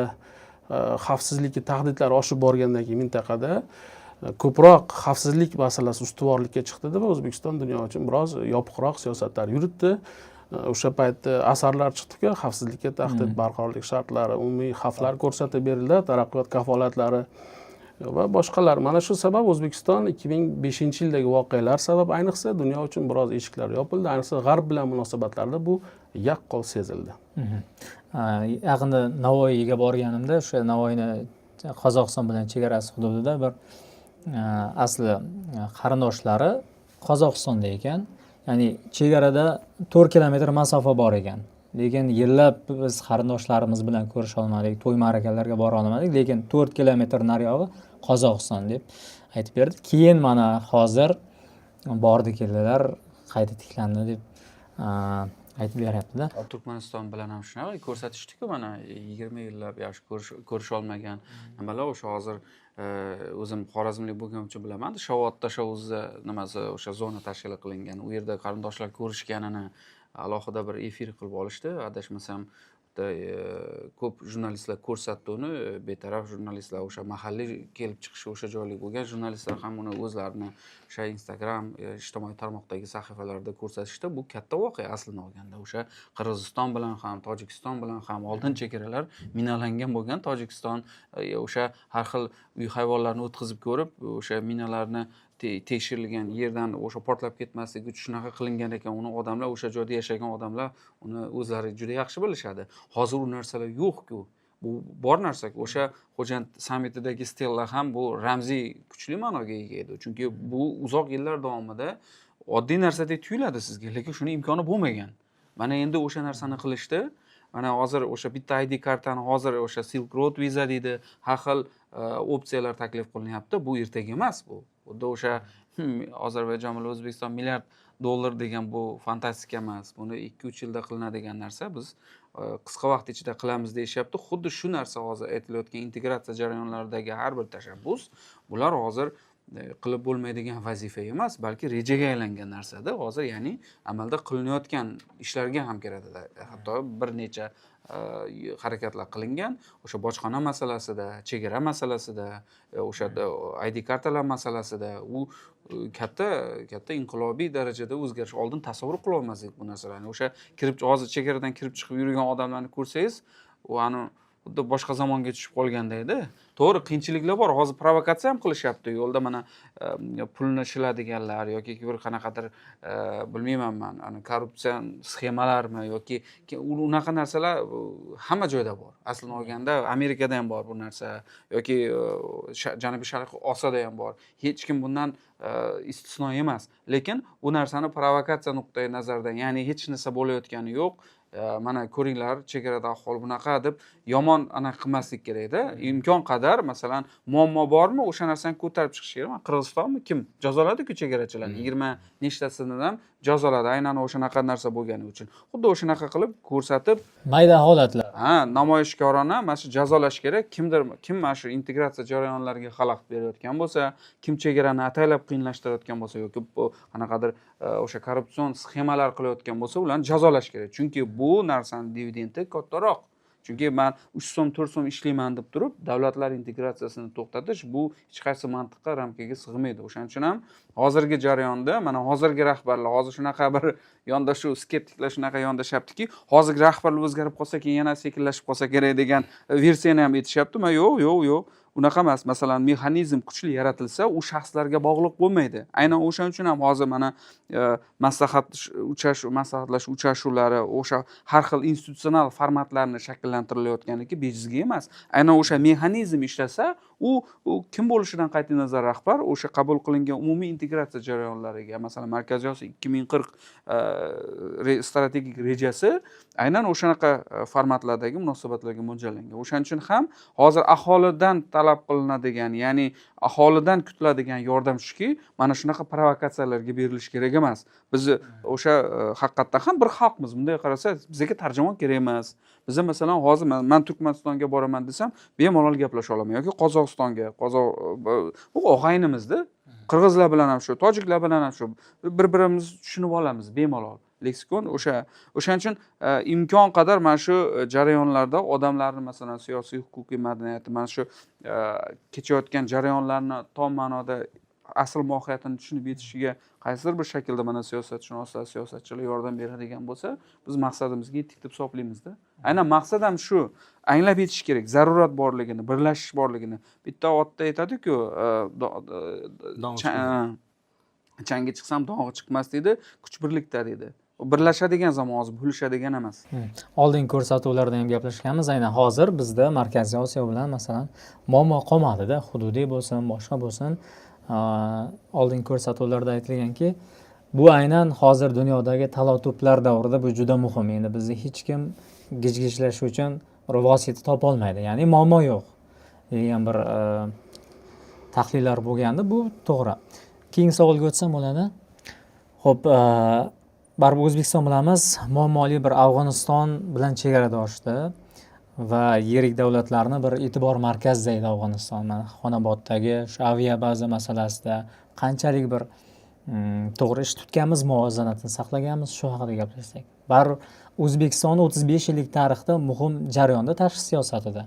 xavfsizlikka tahdidlar oshib borgandan keyin mintaqada ko'proq xavfsizlik masalasi ustuvorlikka chiqdi va O'zbekiston dunyo uchun biroz yopiqroq siyosatlar yuritdi. O'sha paytda asarlar chiqdi-ku, xavfsizlikka tahdid, barqarorlik shartlari, umumiy xavflar ko'rsatib berildi, taraqqiyot kafolatlari va boshqalar. Mana shu sabab O'zbekiston 2005-yildagi voqealar sabab ayniqsa dunyo uchun biroz eshiklar yopildi. Ayniqsa G'arb bilan munosabatlarda bu yaqqol sezildi. Yaqinda Navoiyga borganimda, o'sha Navoiyni Qozog'iston bilan chegarasi hududida bir asli qarindoshlari Qozog'istonda ekan. Ya'ni chegarada 4 kilometr masofa bor ekan. Lekin yillab biz qarindoshlarimiz bilan ko'risha olmadik, to'y ma'rakalarga bora olmadik, lekin 4 kilometr nariyog'i Qozog'iston deb aytib berdi. Keyin mana hozir bordi keldilar, qayta tiklandi deb aytib beryapti-da. Turkmaniston bilan ham shunaqa ko'rsatishdi-ku, mana 20 yillab yaxshi ko'risha olmagan nimalar o'sha hozir o'zim xorazmlik bo'lganim uchun bilaman. Shovotda o'zida nimasi o'sha zona tashkil qilingan. U yerda qarindoshlar ko'rishganini alohida bir efir qilib olishdi. Adashmasam ko'p jurnalistlar ko'rsatdi uni, betaraf jurnalistlar, o'sha mahalliy kelib chiqishi o'sha joylik bo'lgan jurnalistlar ham uni o'zlarini o'sha Instagram ijtimoiy tarmoqdagi sahifalarida ko'rsatishdi. Bu katta voqea aslini olganda. O'sha Qirg'iziston bilan ham, Tojikiston bilan ham oldin chegaralar minalangan bo'lgan. Tojikiston o'sha har xil uy hayvonlarni o'tkazib ko'rib, o'sha minalarni tekshirilgan yerdan o'sha portlab ketmasligi uchun shunaqa qilingan ekan. Uni odamlar, o'sha joyda yashagan odamlar uni o'zlari juda yaxshi bilishadi. Hozir u narsalar yo'q-ku. Bu bor narsa. O'sha Xo'jand sammitidagi stella ham bu ramziy kuchli ma'noga ega edi. Chunki bu uzoq yillar davomida oddiy narsadek tuyuladi sizga, lekin shuni imkoni bo'lmagan. Mana endi o'sha narsani qilishdi. Mana hozir o'sha bitta ID kartani hozir o'sha Silk Road viza deydi, har xil opsiyalar taklif qilinyapti. Bu ertaga emas bu. Xuddi o'sha Ozarbayjon bilan O'zbekiston milliard dollar degan bu fantastika emas. Buni 2-3 yilda qilinadigan narsa. Biz qisqa vaqt ichida qilamiz deyishyapti. Xuddi shu narsa hozir aytilayotgan integratsiya jarayonlaridagi har bir tashabbus, bular hozir qilib bo'lmaydigan vazifa emas, balki rejaga aylangan narsada. Hozir ya'ni amalda qilinayotgan ishlarga ham kiradi. Hatto bir necha harakatlar qilingan. O'sha bojxona masalasida, chegara masalasida, o'sha ID kartalar masalasida u katta inqilobiy darajada o'zgarish. Oldin tasavvur qila olmasdik bu narsalarni. O'sha hozir chegaradan kirib chiqib yurgan odamlarni ko'rsangiz, u xuddi boshqa zamonga tushib qolganda edi. To'g'ri, qiyinchiliklar bor. Hozir provokatsiya ham qilishyapti. Yo'lda mana pulni shiladiganlar yoki bir qanaqadir bilmayman men, ana korrupsiya sxemalarmi yoki unaqa narsalar hamma joyda bor. Aslini olganda Amerikada ham bor bu narsa yoki Janubiy Sharqiy Osiyoda ham bor. Hech kim bundan istisno emas. Lekin bu narsani provokatsiya nuqtai nazaridan, ya'ni hech narsa bo'layotgani yo'q. Mana ko'ringlar, chegarada ahvol bunaqa deb yomon qilmaslik kerak-da. Imkon qadar masalan muammo bormi, o'sha narsani ko'tarib chiqish kerak. Qirg'izistonmi kim jazoladi-ku chegarachilarni, 20 nechtasini ham jazoladi, aynan o'shanaqa narsa bo'lgani uchun. Xuddi o'shanaqa qilib ko'rsatib, mayda holatlar. namoyishkorona mana shu jazolash kerak. Kim mana shu integratsiya jarayonlariga xalaqit berayotgan bo'lsa, kim chegarani ataylab qiyinlashtirayotgan bo'lsa yoki qanaqadir o'sha korrupsion sxemalar qilayotgan bo'lsa, ularni jazolash kerak. Chunki bu narsani dividendi kattaroq. Chunki men 3 so'm 4 so'm ishlayman deb turib, davlatlar integratsiyasini to'xtatish bu hech qaysi mantiqqa ramkaga sig'maydi. O'shaning uchun ham hozirgi jarayonda mana hozirgi rahbarlar hozir shunaqa bir yondashuv skeptiklar shunaqa yondashyaptiki, hozirgi rahbarlar o'zgarib qolsa keyin yana sekinlashib qolsa kerak degan versiyani ham aytishyapti. Men yo'q. Unaqa emas. Masalan, mexanizm kuchli yaratilsa, u shaxslarga bog'liq bo'lmaydi. Aynan o'shaning uchun ham hozir mana maslahatlash uchrashuvlari, o'sha har xil institutsional formatlarni shakllantirilayotganligi bejizga emas. Aynan o'sha mexanizm ishlasa, u kim bo'lishidan qat'iy nazar rahbar o'sha qabul qilingan umumiy integratsiya jarayonlariga, masalan, Markaziy Osiyo 2040 strategik rejasi aynan o'shanaqa formatlardagi munosabatlarga mo'ljallangan. O'shaning uchun ham hozir aholidan talab qilinadigan, ya'ni aholidan kutiladigan yordam shuki, mana shunaqa provokatsiyalarga berilish kerak emas. Biz o'sha haqiqatdan ham bir xalqmiz. Bunday qarasa, bizga tarjimon kerak emas. Biz masalan hozir men Turkmanistonga boraman desam, bemalol gaplasha olaman yoki Qozog'istonga, bu og'aynimizda. Qirg'izlar bilan ham shu, tojiklar bilan ham shu, bir-birimizni tushunib olamiz bemalol. Leksikon o'shaning uchun imkon qadar mana shu jarayonlarda odamlarni masalan siyosiy, huquqiy madaniyati, mana shu kechayotgan jarayonlarni tom ma'noda asl mohiyatini tushunib yetishiga qaysidir bir shaklda mana siyosatshunoslar, siyosatchilar yordam beradigan bo'lsa, biz maqsadimizga yetdik deb hisoblaymizda. Aynan maqsad ham shu, anglab yetish kerak, zarurat borligini, birlashish borligini. Bitta otda aytadi-ku, changi chiqsam dog'i chiqmas deydi, kuch birlikda deydi. Birlashadigan zamon hozir bo'lishadigan emas. Oldingi ko'rsatuvlarda ham gaplashganmiz. Aynan hozir bizda Markaziy Osiyo bilan masalan muammo qolmadi-da, hududiy bo'lsin, boshqa bo'lsin. Oldingi ko'rsatuvlarda aytilganki, bu aynan hozir dunyodagi talotuplar davrida bu juda muhim. Endi bizni hech kim gijgishlash uchun vosita topa olmaydi. Ya'ni muammo yo'q degan bir tahlillar bo'lgandi. Bu to'g'ri. Keyingi savolga o'tsam bo'ladi. Xo'p, baribir O'zbekiston bilamiz, muammoli bir Afg'oniston bilan chegaradoshdi va yirik davlatlarni bir e'tibor markazida edi Afg'oniston. Mana Xonoboddagi shu aviabaza masalasida qanchalik bir to'g'ri ish tutganmiz, muvozanatni saqlaganmiz, shu haqida gaplashsak. Baribir O'zbekiston 35 yillik tarixda muhim jarayonda tashqi siyosatida.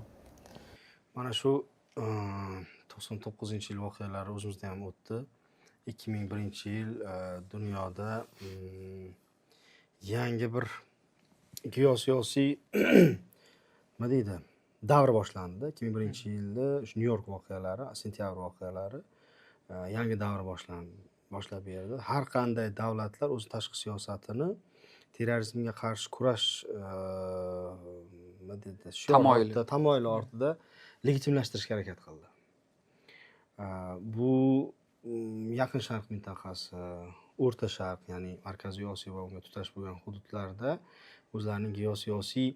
Mana shu 99-yil voqealari o'zimizda ham o'tdi. 2001-yil dunyoda yangi bir geosiyosiy nima deydi, davr boshlandi. 2001-yilda shu Nyu-York voqealari, sentyabr voqealari yangi davr boshlab berdi. Har qanday davlatlar o'z tashqi siyosatini terrorizmga qarshi kurash nima deydi, tamoyili ortida legitimlashtirishga harakat qildi. Bu Yaqin Sharq mintaqasi, O'rta Sharq, ya'ni Markaziy Osiyo va unga tutash bo'lgan hududlarda o'zlarining geosiyosiy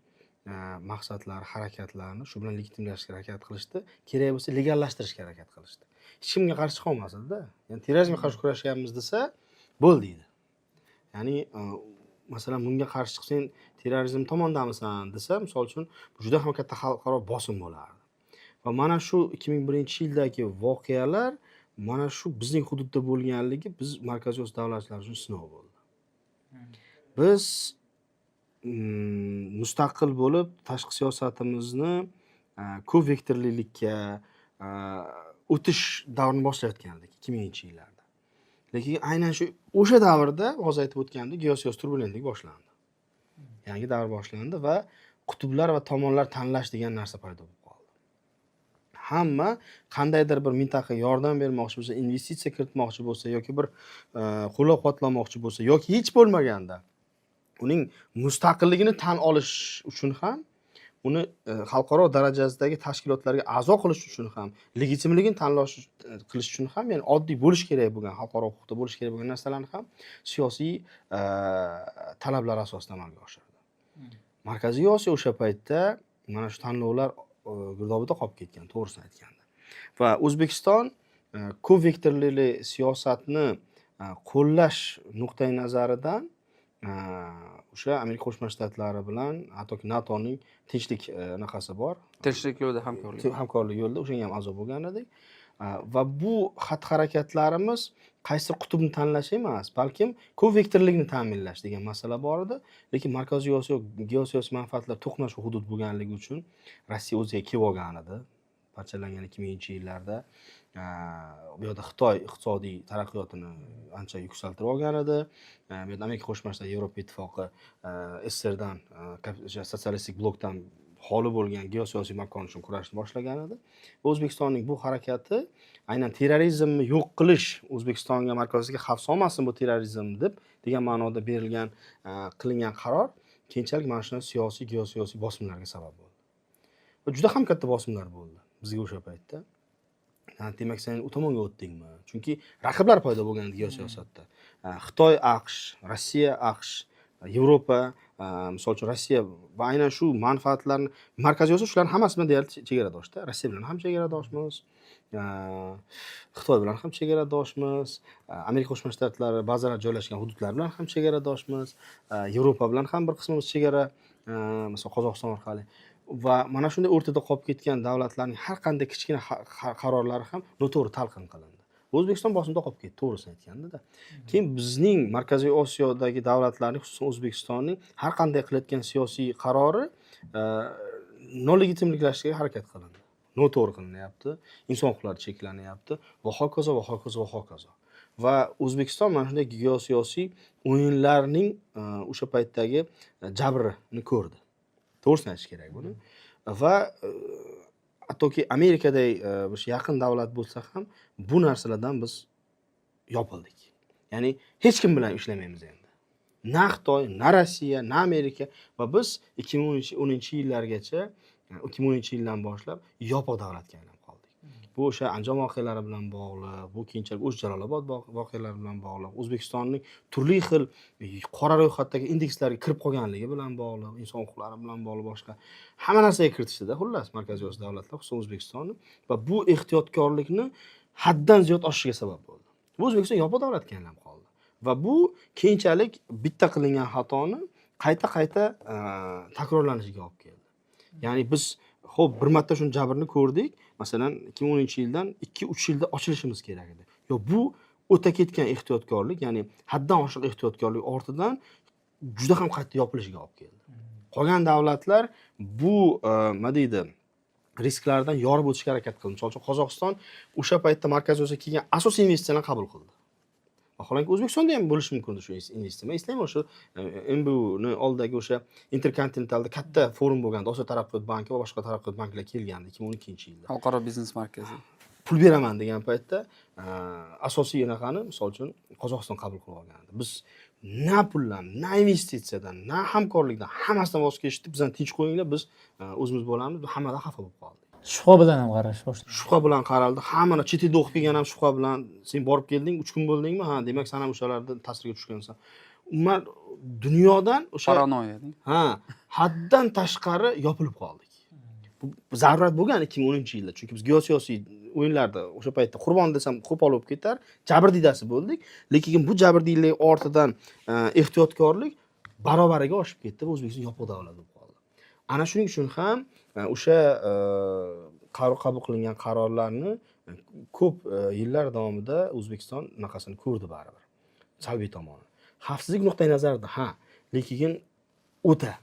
maqsadlari, harakatlarini shu bilan legitimlashtirishga harakat qilishdi. Kerak bo'lsa legallashtirishga harakat qilishdi. Hech kimga qarshi chiqolmasdi-da. Ya'ni terrorizmga qarshi kurashyapmiz desa, bo'ldi deydi. Ya'ni masalan bunga qarshi chiqsang terrorizm tomondamisan desa, misol uchun bu juda ham katta xalqaro bosim bo'lardi. Va mana shu 2001-yildagi voqealar mana shu bizning hududda bo'lganligi biz Markaziy Osiyo davlatlari uchun sinov bo'ldi. Biz mustaqil bo'lib tashqi siyosatimizni ko'p vektorlilikka o'tish davrini boshlayotgandik 2000-yillarda. Lekin aynan shu o'sha davrda hozir aytib o'tgandek geosiyosiy turbulentlik boshlandi. Yangi davr boshlandi va qutblar va tomonlar tanlash degan narsa paydo bo'lib qoldi. Hamma qandaydir bir mintaqaga yordam bermoqchi bo'lsa, investitsiya kiritmoqchi bo'lsa yoki bir qo'llab-quvvatlamoqchi bo'lsa yoki hech bo'lmaganda uning mustaqilligini tan olish uchun ham, uni xalqaro darajasidagi tashkilotlarga a'zo qilish uchun ham, legitimligini tanlash qilish uchun ham, ya'ni oddiy bo'lish kerak bo'lgan, xalqaro huquqda bo'lish kerak bo'lgan narsalarni ham siyosiy talablar asosida amalga oshirdi. Markaziy Osiyo o'sha paytda mana shu tanlovlar girdobida qolib ketgan, to'g'risini aytganda. Va O'zbekiston ko'p vektorli siyosatni qo'llash nuqtai nazaridan o'sha Amerika Qo'shma Shtatlari bilan hattoki NATOning tinchlik anaqasi bor. Tinchlik yo'lida Hamkorlik yo'lida o'shanga ham a'zo bo'lgan edik. Va bu xatti-harakatlarimiz qaysi qutbni tanlash emas, balkim ko'p vektorlikni ta'minlash degan masala bor edi. Lekin Markaziy Osiyo geosiyosiy manfaatlar to'qnashuv hudud bo'lganligi uchun Rossiya o'ziga kelib olgan edi. Parchalangan 2000-yillarda bu yerda Xitoy iqtisodiy taraqqiyotini ancha yuksaltirib olgan edi. Bu yerda Amerika Qo'shma Shtatlari, Yevropa Ittifoqi SSRdan, sotsialistik blokdan xoli bo'lgan geosiyosiy makon uchun kurashni boshlagan edi. O'zbekistonning bu harakati aynan terrorizmni yo'q qilish, O'zbekistonga markazga xavf solmasin bu terrorizm deb degan ma'noda berilgan qilingan qaror keyinchalik mana shunday siyosiy, geosiyosiy bosimlarga sabab bo'ldi. Va juda ham katta bosimlar bo'ldi bizga o'sha paytda. Demak, sen u tomonga o'tdingmi? Chunki raqiblar paydo bo'lgan geosiyosatda. Xitoy, AQSh, Rossiya, AQSh, Yevropa, misol uchun Rossiya va aynan shu manfaatlarni Markaziy Osiyo shularning hammasi bilan deyarli chegaradoshda. Rossiya bilan ham chegaradoshmiz. Xitoy bilan ham chegaradoshmiz. Amerika Qo'shma Shtatlari bazalar joylashgan hududlar bilan ham chegaradoshmiz. Yevropa bilan ham bir qismimiz chegara, masalan Qozog'iston orqali. Va mana shunday o'rtada qolib ketgan davlatlarning har qanday kichkina qarorlari ham noto'g'ri talqin qilindi. O'zbekiston bosimda qolib ketdi, to'g'risini aytganda. Keyin bizning Markaziy Osiyodagi davlatlarning, xususan O'zbekistonning har qanday qilayotgan siyosiy qarori nolegitimliklashtirishga harakat qilindi. Noto'g'ri qilinyapti, inson huquqlari cheklanyapti va hokazo va hokazo va hokazo. Va O'zbekiston mana shunday geosiyosiy o'yinlarning o'sha paytdagi jabrini ko'rdi. To'g'risini aytish kerak buni. Va hattoki Amerikaday o'sha yaqin davlat bo'lsa ham bu narsalardan biz yopildik. Ya'ni hech kim bilan ishlamaymiz endi. Na Xitoy, na Rossiya, na Amerika va biz 2010-yillargacha, 2010-yildan boshlab yopiq davlatga aylanib qoldik. Bu o'sha Anjom voqealari bilan bog'liq, bu keyinchalik o'z Jalolobod voqealari bilan bog'liq, O'zbekistonning turli xil qora ro'yxatdagi indekslarga kirib qolganligi bilan bog'liq, inson huquqlari bilan bog'liq boshqa hamma narsaga kiritishdi-da, xullas Markaziy Osiyo davlatlar, xususan O'zbekistonni va bu ehtiyotkorlikni haddan ziyod oshishiga sabab bo'ldi. Bu O'zbekiston yopiq davlatga aylanib qoldi va bu keyinchalik bitta qilingan xatoni qayta takrorlanishiga olib keldi. Ya'ni biz xo'p bir marta shuni jabrni ko'rdik. Masalan, 2010-yildan 2-3 yilda ochilishimiz kerak edi. Yo, bu o'ta ketgan ehtiyotkorlik, ya'ni haddan oshiq ehtiyotkorlik ortidan juda ham qattiq yopilishiga olib keldi. Qolgan davlatlar bu nima deydi, risklardan yorib o'tishga harakat qildi. Misol uchun Qozog'iston o'sha paytda Markaziy Osiyoga kelgan asosiy investitsiyalarni qabul qildi. Vaholanki O'zbekistonda ham bo'lishi mumkin shu investitsiya. Men istayman o'sha MBUni oldidagi o'sha Interkontinentalda katta forum bo'lganda, Osiyo taraqqiyot banki va boshqa taraqqiyot banklar kelgandi 2012-yilda. Xalqaro biznes markazi. Pul beraman degan paytda asosiy anaqani, misol uchun Qozog'iston qabul qilib olgandi. Biz na puldan, na investitsiyadan, na hamkorlikdan, hammasidan voz kechdik. Bizdan tinch qo'yinglar, biz o'zimiz bo'lamiz. Hammadan xafa bo'lib qoldik. Shubha bilan ham qarash boshladi. Shubha bilan qaraldi. Hammani chet elda o'qib kelgan ham shubha bilan, sen borib kelding, 3 kun bo'ldingmi? Ha, demak, sen ham o'shalarda ta'sirga tushgansan. Umuman dunyodan o'sha paranoya. Ha, haddan tashqari yopilib qoldik. Bu zarurat bo'lgan 2010-yilda. Chunki biz geosiyosiy o'yinlarda o'sha paytda qurbon desam qo'pol bo'lib ketar, jabrdiyasi bo'ldik. Lekin bu jabrdiylik ortidan ehtiyotkorlik barobariga oshib ketdi va O'zbekiston yopiq davlat bo'lib qoldi. Ana shuning uchun ham o'sha qabul qilingan qarorlarni ko'p yillar davomida O'zbekiston naqasini ko'rdi baribir. Salbiy tomoni. Xavfsizlik nuqtai nazaridan lekin o'ta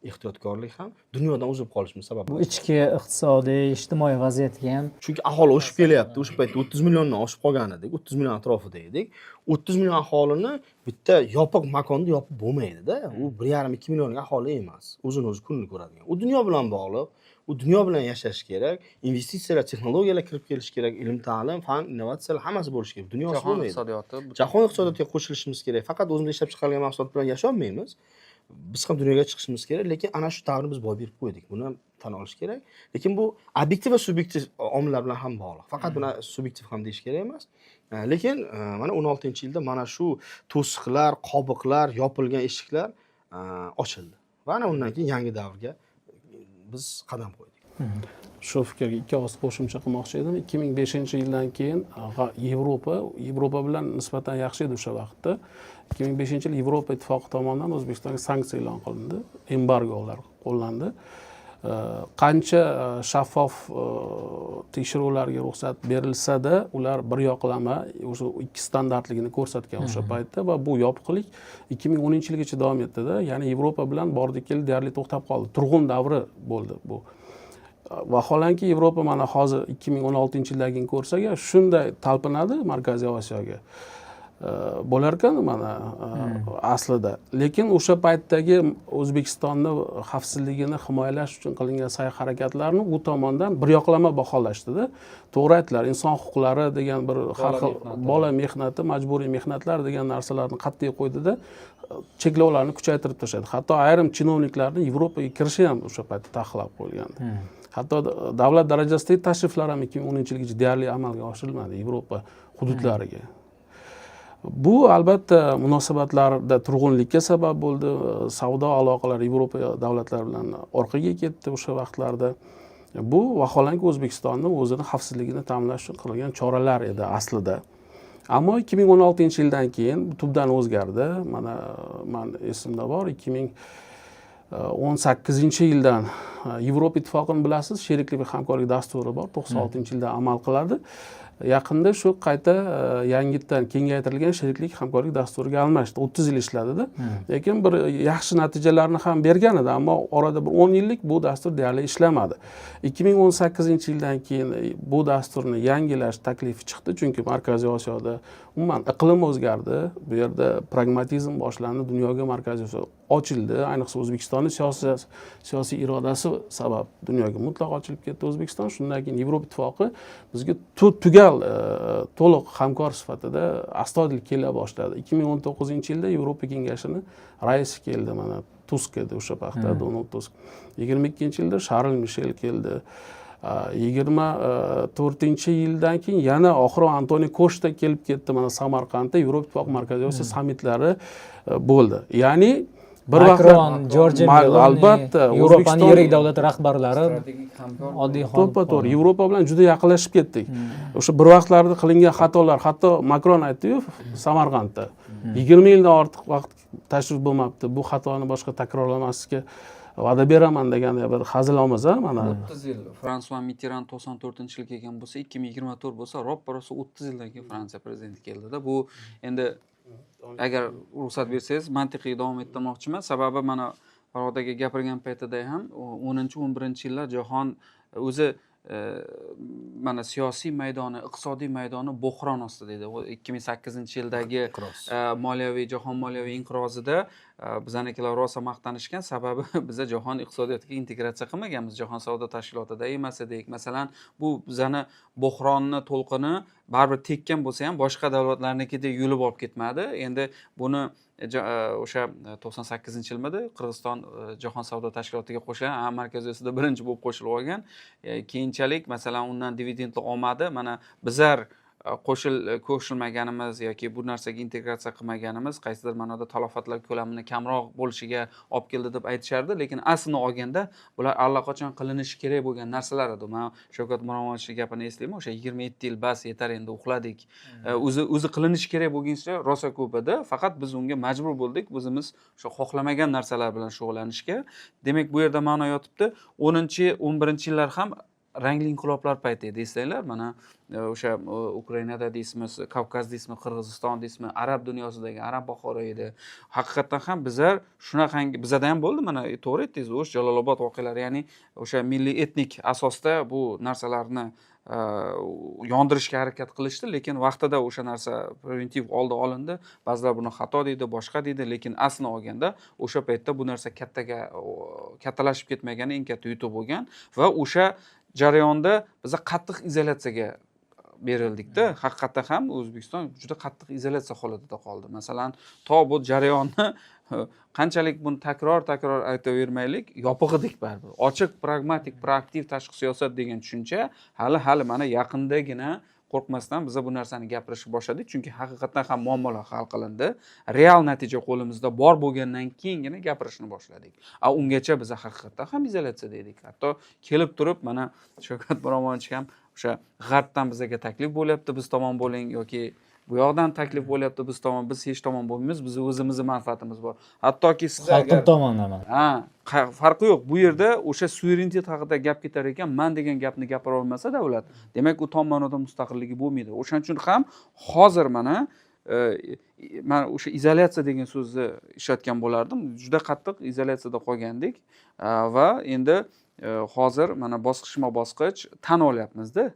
ehtiyotkorlik ham dunyodan uzib qolishimiz sababi. Bu ichki iqtisodiy, ijtimoiy vaziyatga ham Chunki aholi oshib kelyapti. O'sha paytda 30 milliondan oshib qolgan edik, 30 million atrofida edik. 30 million aholini bitta yopiq makonda yopib bo'lmaydi-da. U 1,5-2 millionlik aholi emas. O'zini o'zi kunini ko'radigan. U dunyo bilan bog'liq. U dunyo bilan yashash kerak, investitsiyalar, texnologiyalar kirib kelish kerak, ilm, ta'lim, fan, innovatsiyalar hammasi bo'lishi kerak. Dunyosi jahon bo'lmaydi. iqtisodiyoti Jahon iqtisodiyotiga qo'shilishimiz kerak. Faqat o'zimiz ishlab chiqargan mahsulot bilan yasholmaymiz. Biz ham dunyoga chiqishimiz kerak, lekin ana shu davrni biz boy berib qo'ydik. Buni ham tan olish kerak. Lekin bu obyektiv va subyektiv omillar bilan ham bog'liq. Faqat buni subyektiv ham deyish kerak emas. Lekin mana 16-yilda mana shu to'siqlar, qobiqlar, yopilgan eshiklar ochildi. Va ana undan keyin yangi davrga biz qadam qo'ydik. Shu fikrga ikki og'iz qo'shimcha qilmoqchi edim. 2005-yildan keyin Yevropa bilan nisbatan yaxshi edi o'sha vaqtda. 2005-yil Yevropa ittifoqi tomonidan O'zbekistonga sanksiya e'lon qilindi, embargolar qo'llandi. Qancha shaffof tekshiruvlarga ruxsat berilsa-da, ular bir yoqlama o'sha ikki standartligini ko'rsatgan o'sha paytda va bu yopiqlik 2010-yilgacha davom etdi-da. Ya'ni Yevropa bilan bordik-keldik deyarli to'xtab qoldi. Turg'un davri bo'ldi bu. Vaholanki Yevropa mana hozir 2016-yildan ko'rsak, shunday talpinadi Markaziy Osiyoga. Bo'lar ekan mana aslida. Lekin o'sha paytdagi O'zbekistonni xavfsizligini himoyalash uchun qilingan sa'y-harakatlarni u tomondan bir yoqlama baholashdida. To'g'ri aytdilar, inson huquqlari degan bir har xil bola mehnati, majburiy mehnatlar degan narsalarni qat'iy qo'ydida, cheklovlarni kuchaytirib tashladi. Hatto ayrim chinovniklarning Yevropaga kirishi ham o'sha paytda taqiqlab qo'yilgandi. Hatto davlat darajasidagi tashriflar ham 2010-yilgacha deyarli amalga oshirilmadi Yevropa hududlariga. Bu albatta munosabatlarda turg'unlikka sabab bo'ldi. Savdo aloqalari Yevropa davlatlari bilan orqaga ketdi o'sha vaqtlarda. Bu vaholanki O'zbekistonning o'zini xavfsizligini ta'minlash uchun qilingan choralar edi aslida. Ammo 2016-yildan keyin tubdan o'zgardi. Mana men esimda bor 2018-yildan Yevropa ittifoqini bilasiz, sheriklik va hamkorlik dasturi bor, 96-yilda amal qiladi. Yaqinda shu qayta yangitdan kengaytirilgan sheriklik hamkorlik dasturiga almashdi. 30 yil ishladida. Lekin bir yaxshi natijalarni ham bergan edi, ammo orada bir 10 yillik bu dastur deyarli ishlamadi. 2018-yildan keyin bu dasturni yangilash taklifi chiqdi, chunki Markaziy Osiyoda umuman iqlim o'zgardi. Bu yerda pragmatizm boshlandi, dunyoga Markaziy Osiyo ochildi. Ayniqsa O'zbekistonning siyosiy irodasi sabab dunyoga mutlaq ochilib ketdi O'zbekiston. Shundan keyin Yevropa ittifoqi bizga tugal to'liq hamkor sifatida astoydil kela boshladi. 2019-yilda Yevropa kengashining raisi keldi, mana Tusk edi o'sha vaqtda, Donald Tusk. 22-yilda Charles Michel keldi. 24-yildan keyin yana oxiri Antoni Koshta kelib ketdi, mana Samarqandda Yevropa ittifoqi Markaziy Osiyo sammitlari bo'ldi. Ya'ni bir Makron, Jorj Meloni, albatta Yevropaning yirik davlat rahbarlari oddiy to'ppa-to'g'ri Yevropa bilan juda yaqinlashib ketdik. O'sha bir vaqtlarda qilingan xatolar, hatto Makron aytdi-yu Samarqandda 20 yildan ortiq vaqt tashrif bo'lmabdi. Bu xatoni boshqa takrorlamaslikka va'da beraman degan bir hazilamiz mana. 30 yil François Mitterrand 94-yil kelgan bo'lsa, 2024 bo'lsa, roppa-rosa 30 yildan keyin Fransiya prezidenti keldida. Bu endi agar ruxsat bersangiz mantiqiy davom ettirmoqchiman. Sababi mana Farhodaga gapirgan paytida ham 10-11-yillar jahon o'zi mana siyosiy maydoni, iqtisodiy maydoni bo'hron ostida edi. 2008-yildagi jahon moliyaviy inqirozida bizanikilar rosa maqtanishgan. Sababi biza jahon iqtisodiyotiga integratsiya qilmaganmiz, jahon savdo tashkilotida emas edik. Masalan, bu bizani bo'hronni to'lqini baribir tekkan bo'lsa ham boshqa davlatlarnikidek yulib olib ketmadi. Endi buni o'sha 98-yilmidi Qirg'iziston jahon savdo tashkilotiga qo'shilgan, Markaziy Osiyoda birinchi bo'lib qo'shilib olgan. Keyinchalik masalan undan dividendli olmadi. Mana bizlar qo'shilmaganimiz yoki bu narsaga integratsiya qilmaganimiz qaysidir ma'noda talofatlar ko'lamini kamroq bo'lishiga olib keldi deb aytishardi, lekin aslini olganda bular allaqachon qilinishi kerak bo'lgan narsalar edi. Men Shavkat Miromonovich gapini eslayman, o'sha 27 yil bas yetar endi uxladik. O'zi qilinishi kerak bo'lgan ishlar rosa ko'p edi, faqat biz unga majbur bo'ldik, o'zimiz o'sha xohlamagan narsalar bilan shug'ullanishga. Demak, bu yerda ma'no yotibdi. 10-11-yillar ham rangli inqiloblar payti edi, esinglar, mana o'sha Ukrainada deysizmi, Kavkaz deysizmi, Qirg'iziston deysizmi, arab dunyosidagi arab bahori edi. Haqiqatan ham bizlar shunaqangi bizada ham bo'ldi, mana to'g'ri aytdingiz, o'sha Jalolobod voqealari, ya'ni o'sha milliy etnik asosda bu narsalarni yondirishga harakat qilishdi, lekin vaqtida o'sha narsa preventiv oldi olindi. Ba'zilar buni xato deydi, boshqa deydi, lekin aslini olganda o'sha paytda bu narsa kattalashib ketmagani eng katta yutuq bo'lgan va o'sha jarayonda biz qattiq izolyatsiyaga berildikda. Haqiqatda ham O'zbekiston juda qattiq izolyatsiya holatida qoldi. Masalan, to bu jarayonni qanchalik buni takror aytavermaylik, yopiq edik baribir. Ochiq, pragmatik, proaktiv tashqi siyosat degan tushuncha hali mana yaqindagina qo'rqmasdan biz bu narsani gapirishni boshladik, chunki haqiqatan ham muammolar hal qilindi. Real natija qo'limizda bor bo'lgandan keyingina gapirishni boshladik. Ungacha biz haqiqatan ham izolyatsiyada edik. Hatto kelib turib mana Shavkat Miromonovich ham o'sha g'arbdan bizga taklif bo'lyapti, biz tomon bo'ling, yoki bu yoqdan taklif bo'lyapti, biz tomon, biz hech tomon bo'lmaymiz, biz o'zimizning manfaatimiz bor. Hattoki sizlar xalqim tomonidan. Farqi yo'q. Bu yerda o'sha suverenitet haqida gap ketar ekan, men degan gapni gapira olmasa davlat, demak u tom ma'noda mustaqilligi bo'lmaydi. O'shaning uchun ham hozir mana men o'sha izolyatsiya degan so'zni ishlatgan bo'lardim. Juda qattiq izolyatsiyada qolgandik va endi hozir mana bosqichma-bosqich tan olyapmiz-da.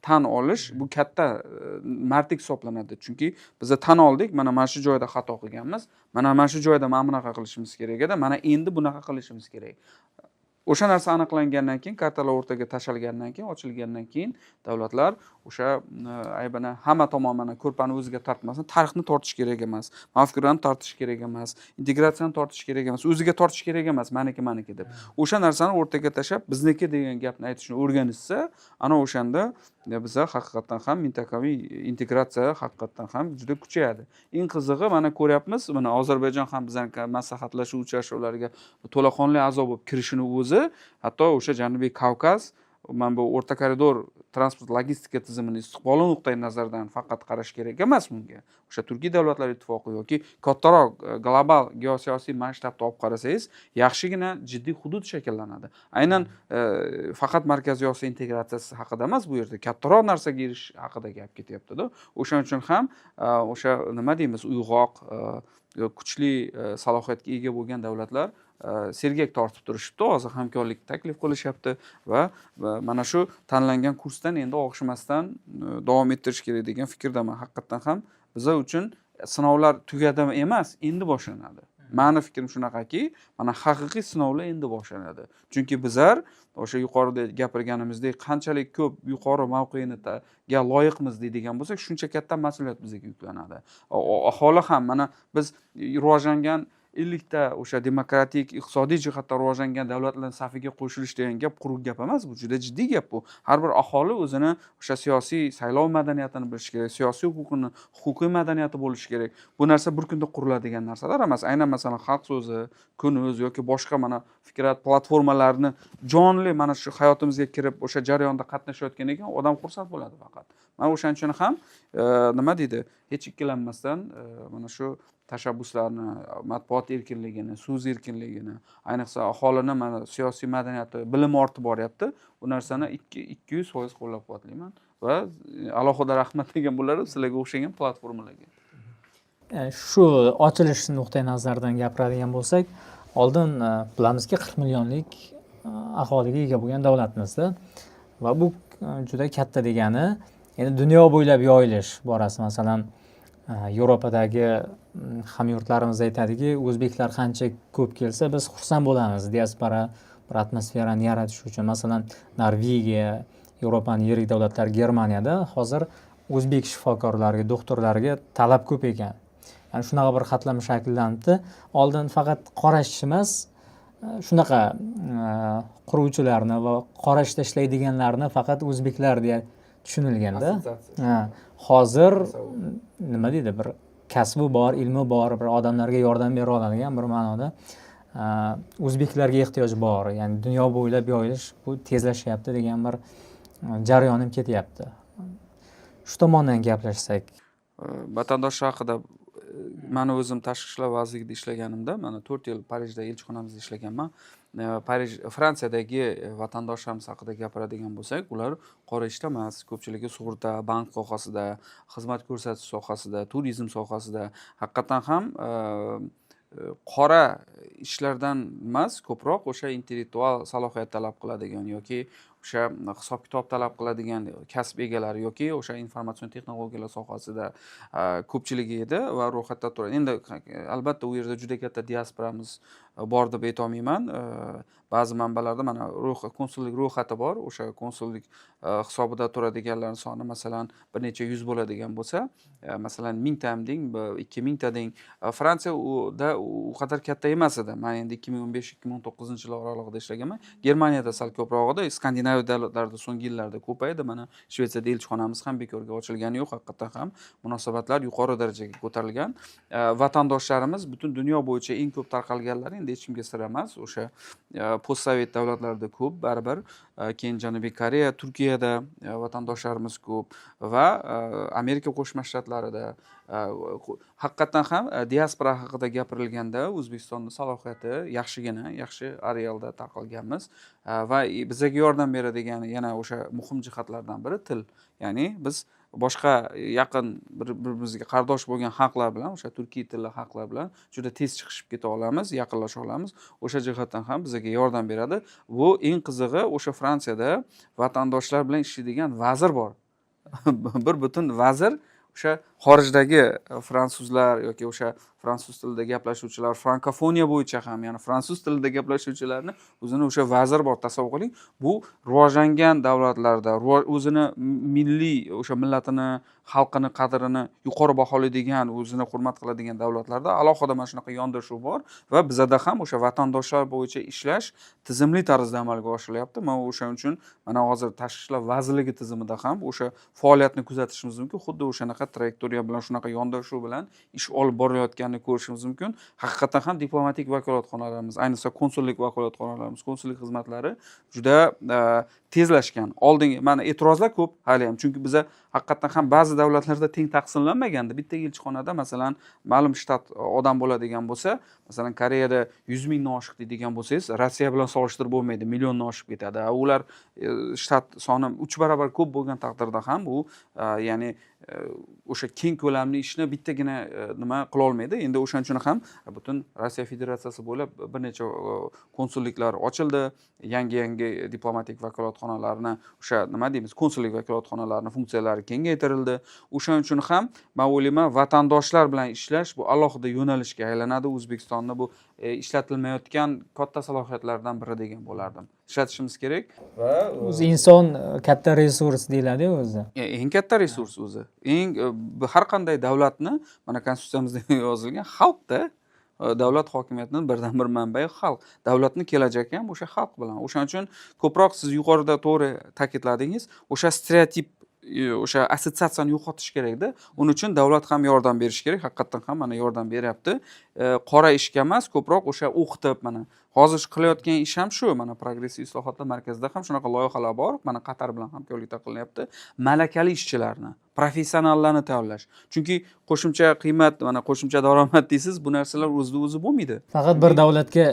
Tan olish bu katta mardlik hisoblanadi. Chunki biz tan oldik, mana shu joyda xato qilganmiz, mana shu joyda mana bunaqa qilishimiz kerak edi, mana endi bunaqa qilishimiz kerak. O'sha narsa aniqlangandan keyin, kartalar o'rtaga tashalgandan keyin, ochilgandan keyin davlatlar o'sha aybini hamma tomon mana ko'rpani o'ziga tortmasin, tarixni tortish kerak emas, mafkurani tortish kerak emas, integratsiyani tortish kerak emas, o'ziga tortish kerak emas, maniki deb. O'sha narsani o'rtaga tashab, bizniki degan gapni aytishni o'rganishsa, ana o'shanda biza haqiqatan ham mintaqaviy integratsiya haqiqatan ham juda kuchayadi. Eng qizig'i mana ko'ryapmiz, mana Ozarbayjon ham bizning maslahatlashuv uchrashuvlariga to'laqonli a'zo bo'lib kirishini o'zi, hatto o'sha Janubiy Kavkaz, mana bu o'rta koridor transport logistika tizimini istiqboli nuqtai nazaridan faqat qarash kerak emas bunga. O'sha Turkiy davlatlar ittifoqi yoki kattaroq global geosiyosiy masshtabda olib qarasangiz, yaxshigina jiddiy hudud shakllanadi. Aynan faqat Markaziy Osiyo integratsiyasi haqida emas, bu yerda kattaroq narsaga erishish haqida gap ketyapti-da. O'shaning uchun ham o'sha nima deymiz, uyg'oq, kuchli salohiyatga ega bo'lgan davlatlar sergak tortib turishibdi, hozir hamkorlik taklif qilishyapti va mana shu tanlangan kursdan endi og'ishmasdan davom ettirish kerak degan fikrdaman. Haqiqatan ham bizlar uchun sinovlar tugadimi emas, endi boshlanadi. Meni fikrim shunaqaki, mana haqiqiy sinovlar endi boshlanadi. Chunki bizlar o'sha yuqorida gapirganimizdek qanchalik ko'p yuqori mavqeiniga loyiqmiz deydigan bo'lsak, shuncha katta mas'uliyat bizga yuklanadi. Aholi ham mana biz rivojlangan 50 ta o'sha demokratik, iqtisodiy jihatdan rivojlangan davlatlar safiga qo'shilish degan gap quruq gap emas, bu juda jiddiy gap bu. Har bir aholi o'zini o'sha siyosiy saylov madaniyatini bilishi kerak, siyosiy huquqiy madaniyati bo'lishi kerak. Bu narsa bir kunda quriladigan narsalar emas. Aynan masalan Xalq so'zi, Kun.uz yoki boshqa mana fikrat platformalarini jonli mana shu hayotimizga kirib o'sha jarayonda qatnashayotgan ekan, odam xursand bo'ladi faqat. Mana o'shaning uchun ham nima deydi, hech ikkilanmasdan mana shu tashabbuslarni, matbuot erkinligini, so'z erkinligini, ayniqsa aholini mana siyosiy madaniyati, bilim ortib boryapti. Bu narsani 200% qo'llab-quvvatlayman va alohida rahmat degan bo'lar sizlarga o'xshagan platformalarga. Shu ochilish nuqtai nazaridan gapiradigan bo'lsak, oldin bilamizki 40 millionlik aholiga ega bo'lgan davlatmizda va bu juda katta degani, endi dunyo bo'ylab yoyilish borasi, masalan Yevropadagi hamyurtlarimiz aytadiki, o'zbeklar qancha ko'p kelsa biz xursand bo'lamiz, diaspora bir atmosferani yaratish uchun. Masalan, Norvegiya, Yevropaning yirik davlatlari, Germaniyada hozir o'zbek shifokorlariga, doktorlariga talab ko'p ekan. Ya'ni shunaqa bir qatlama shakllanibdi. Oldin faqat qorash emas, shunaqa quruvchilarni va qorashda ishlaydiganlarni faqat o'zbeklar deya tushunilganda. Hozir nima deydi, bir kasbi bor, ilmi bor, bir odamlarga yordam bera oladigan bir ma'noda o'zbeklarga ehtiyoj bor. Ya'ni dunyo bo'ylab yoyilish bu tezlashyapti degan bir jarayon ham ketyapti. Shu tomondan gaplashsak, vatandoshlar haqida mani o'zim tashqi ishlar vazirligida ishlaganimda, mana 4 yil Parijda elchixonamizda ishlaganman. Fransiyadagi vatandoshlarimiz haqida gapiradigan bo'lsak, ular qora ishda emas, ko'pchiligi sug'urta, bank sohasida, xizmat ko'rsatish sohasida, turizm sohasida, haqiqatan ham qora ishlardan emas, ko'proq o'sha intellektual salohiyat talab qiladigan yoki o'sha hisob kitob talab qiladigan kasb egalari yoki o'sha informatsion texnologiyalar sohasida ko'pchiligi edi va ro'yxatda turadi. Endi albatta u yerda juda katta diasporamiz bor deb aytolmayman. Ba'zi manbalarda mana konsullik ro'yxati bor. O'sha konsullik hisobida turadiganlar soni masalan bir necha yuz bo'ladigan bo'lsa, masalan 1000 ta deng, 2000 ta deng. Fransiyada u qadar katta emas edi. Men endi 2015-2019-yillar oralig'ida ishlaganman. Germaniyada sal ko'proq edi. Skandinaviya davlatlarida so'nggi yillarda ko'paydi. Mana Shvetsiyada elchixonamiz ham bekorga ochilgani yo'q. Haqiqatan ham munosabatlar yuqori darajaga ko'tarilgan. Vatandoshlarimiz butun dunyo bo'yicha eng ko'p tarqalganlari endi hech kimga sir emas. O'sha postsovet davlatlarida ko'p, baribir. Keyin Janubiy Koreya, Turkiyada vatandoshlarimiz ko'p va Amerika Qo'shma Shtatlarida. Haqiqatan ham diaspora haqida gapirilganda O'zbekistonning salohiyati yaxshi arealda tarqalganmiz va bizga yordam beradigan yana o'sha muhim jihatlardan biri til. Ya'ni biz boshqa yaqin bir-birimizga qardosh bo'lgan xalqlar bilan, o'sha turkiy tilli xalqlar bilan juda tez chiqishib keta olamiz, yaqinlasha olamiz. O'sha jihatdan ham bizga yordam beradi. Bu eng qizig'i, o'sha Fransiyada vatandoshlar bilan ishlaydigan vazir bor. Bir butun vazir o'sha xorijdagi fransuzlar yoki o'sha fransuz tilida gaplashuvchilar, frankofoniya bo'yicha ham, ya'ni fransuz tilida gaplashuvchilarni o'zini o'sha vazir bor, tasavvur qiling. Bu rivojlangan davlatlarda o'zini milliy o'sha millatini, xalqini qadrini yuqori baholaydigan, o'zini hurmat qiladigan davlatlarda alohida mana shunaqa yondashuv bor va bizada ham o'sha vatandoshlar bo'yicha ishlash tizimli tarzda amalga oshirilyapti. Mana o'shaning uchun mana hozir Tashqi ishlar vazirligi tizimida ham o'sha faoliyatni kuzatishimiz mumkin. Xuddi o'shanaqa trayektoriya bilan, shunaqa yondashuv bilan ish olib borilayotganini ko'rishimiz mumkin. Haqiqatan ham diplomatik vakolatxonalarimiz, ayniqsa konsullik vakolatxonalarimiz, konsullik xizmatlari juda tezlashgan. Oldingi mana e'tirozlar ko'p hali ham, chunki biza haqiqatan ham ba'zi davlatlarda teng taqsimlanmaganda, bitta elchixonada masalan ma'lum shtat odam bo'ladigan bo'lsa, masalan Koreyada 100 mingdan oshiq deydigan bo'lsangiz, Rossiya bilan solishtirib bo'lmaydi, milliondan oshib ketadi. Ular shtat soni 3 barobar ko'p bo'lgan taqdirda ham bu ya'ni o'sha keng ko'lamli ishni bittagina nima qila olmaydi. Endi o'shaning uchun ham butun Rossiya Federatsiyasi bo'ylab bir necha konsulliklar ochildi. Yangi diplomatik vakolatxonalarni, o'sha nima deymiz, konsullik vakolatxonalarining funksiyalari kengaytirildi. O'shaning uchun ham men o'ylayman, vatandoshlar bilan ishlash bu alohida yo'nalishga aylanadi. O'zbekistonda bu ishlatilmayotgan katta salohiyatlardan biri degan bo'lardim. Ishlatishimiz kerak va o'zi inson katta resurs deyiladi-ku o'zi. Eng katta resurs o'zi. Har qanday davlatni mana konstitutsiyamizda yozilgan xalqda, davlat hokimiyatining birdan bir manbai xalq. Davlatning kelajagi ham o'sha xalq bilan. O'shaning uchun ko'proq siz yuqorida to'g'ri ta'kidladingiz, o'sha stereotip, o'sha assotsiatsiyani yo'qotish kerakda. Uning uchun davlat ham yordam berish kerak. Haqiqatan ham mana yordam beryapti. Qora ishga emas, ko'proq o'sha o'qitib, mana hozir qilayotgan ish ham shu. Mana Progressiv islohotlar markazida ham shunaqa loyihalar bor. Mana Qatar bilan hamkorlikda qilinyapti. Malakali ishchilarni, professionallarni tayyorlash. Chunki qo'shimcha qiymat, mana qo'shimcha daromad deysiz, bu narsalar o'zi bo'lmaydi. Faqat bir davlatga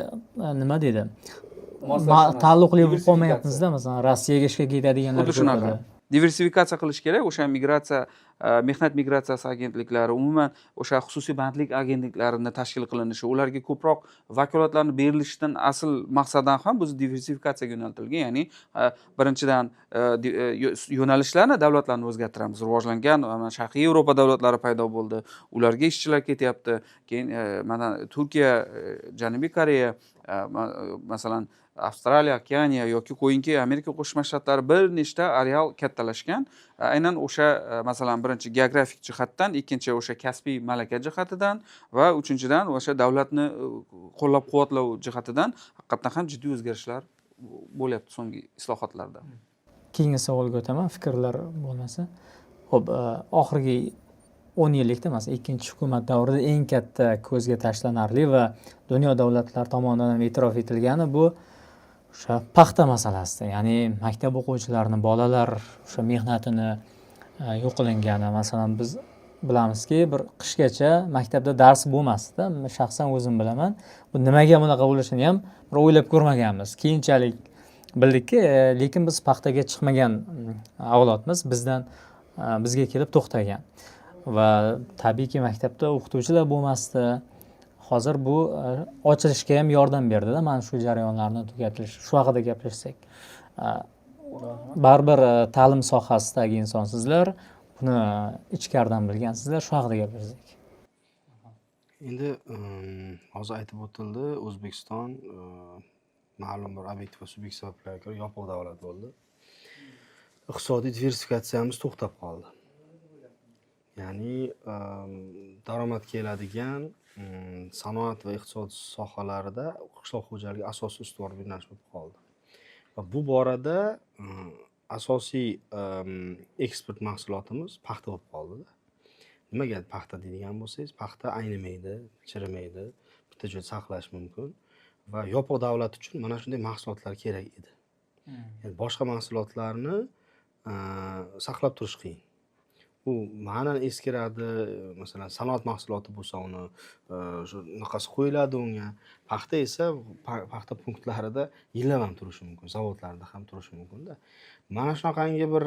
nima deydi? Taalluqli bo'lib qolmayapmizda, masalan, Rossiyaga ishga ketadiganlar xuddi shunaqa. Diversifikatsiya qilish kerak. O'sha migratsiya, mehnat migratsiyasi agentliklari, umuman o'sha xususiy bandlik agentliklarini tashkil qilinishi, ularga ko'proq vakolatlarni berilishidan asl maqsaddan ham biz diversifikatsiyaga yo'naltirilgan. Ya'ni birinchidan yo'nalishlarni, davlatlarni o'zgartiramiz. Rivojlangan Sharqiy Yevropa davlatlari paydo bo'ldi. Ularga ishchilar ketyapti. Keyin mana Turkiya, Janubiy Koreya, masalan Avstraliya, Okeaniya yoki qo'yinki Amerika Qo'shma Shtatlari bir nechta areal kattalashgan. Aynan o'sha masalan birinchi geografik jihatdan, ikkinchi o'sha kasbiy malaka jihatidan va uchinchidan o'sha davlatni qo'llab-quvvatlash jihatidan haqiqatan ham jiddiy o'zgarishlar bo'lyapti so'nggi islohotlarda. Keyingi savolga o'taman, fikrlar bo'lmasa. Xo'p, oxirgi 10 yillikda masalan ikkinchi hukumat davrida eng katta ko'zga tashlanarli va dunyo davlatlari tomonidan e'tirof etilgani bu o'sha paxta masalasida, ya'ni maktab o'quvchilarining, bolalar o'sha mehnatini yo'q qilingani. Masalan, biz bilamizki, bir qishgacha maktabda dars bo'lmasdi. Shaxsan o'zim bilaman. Bu nimaga bunaqa bo'lishini ham bir o'ylab ko'rmaganmiz. Keyinchalik bildikki, lekin biz paxtaga chiqmagan avlodmiz. Bizga kelib to'xtagan. Va tabiiyki maktabda o'qituvchilar bo'lmasdi. Hozir bu ochilishga ham yordam berdi-da, mana shu jarayonlarni tugatish. Shu haqida gaplashsak. Baribir ta'lim sohasidagi insonsizlar, buni ichkaridan bilgansizlar, shu haqida gaplashsak. Endi hozir aytib o'tildi, O'zbekiston ma'lum bir obyektiv va subyektiv sabablarga ko'ra yopiq davlat bo'ldi. Iqtisodiy diversifikatsiyamiz to'xtab qoldi. Ya'ni daromad keladigan sanoat va iqtisod sohalarida qishloq xo'jaligi asosiy ustuvor yo'nalish bo'lib qoldi. Va bu borada asosiy eksport mahsulotimiz paxta bo'lib qoldi. Nimaga paxta deydigan bo'lsangiz, paxta aynimaydi, chirimaydi, bitta joyda saqlash mumkin va yopiq davlat uchun mana shunday mahsulotlar kerak edi. Yani boshqa mahsulotlarni saqlab turish qiyin. Bu ma'nan eskiradi. Masalan, sanoat mahsuloti bo'lsa, uni shunaqasi qo'yiladi unga. Paxta esa paxta punktlarida yillab ham turishi mumkin, zavodlarda ham turishi mumkin-da. Mana shunaqangi bir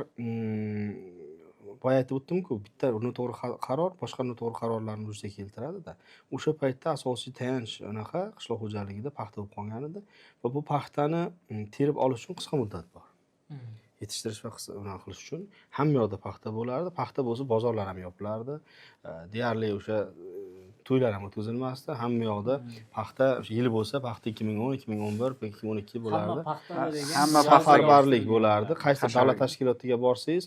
boya aytib o'tdim-ku, bitta noto'g'ri qaror boshqa noto'g'ri qarorlarni vujudga keltiradi-da. O'sha paytda asosiy tayanch anaqa qishloq xo'jaligida paxta bo'lib qolgan edi va bu paxtani terib olish uchun qisqa muddat bor. Yetishtirish va unaqa qilish uchun hamma yoqda paxta bo'lardi. Paxta bo'lsa, bozorlar ham yopilardi. Deyarli o'sha to'ylar ham o'tkazilmasdi. Hamma yoqda paxta, o'sha yil bo'lsa, paxta 2010, 2011, 2012 bo'lardi. Hamma safarbarlik bo'lardi. Qaysi davlat tashkilotiga borsangiz,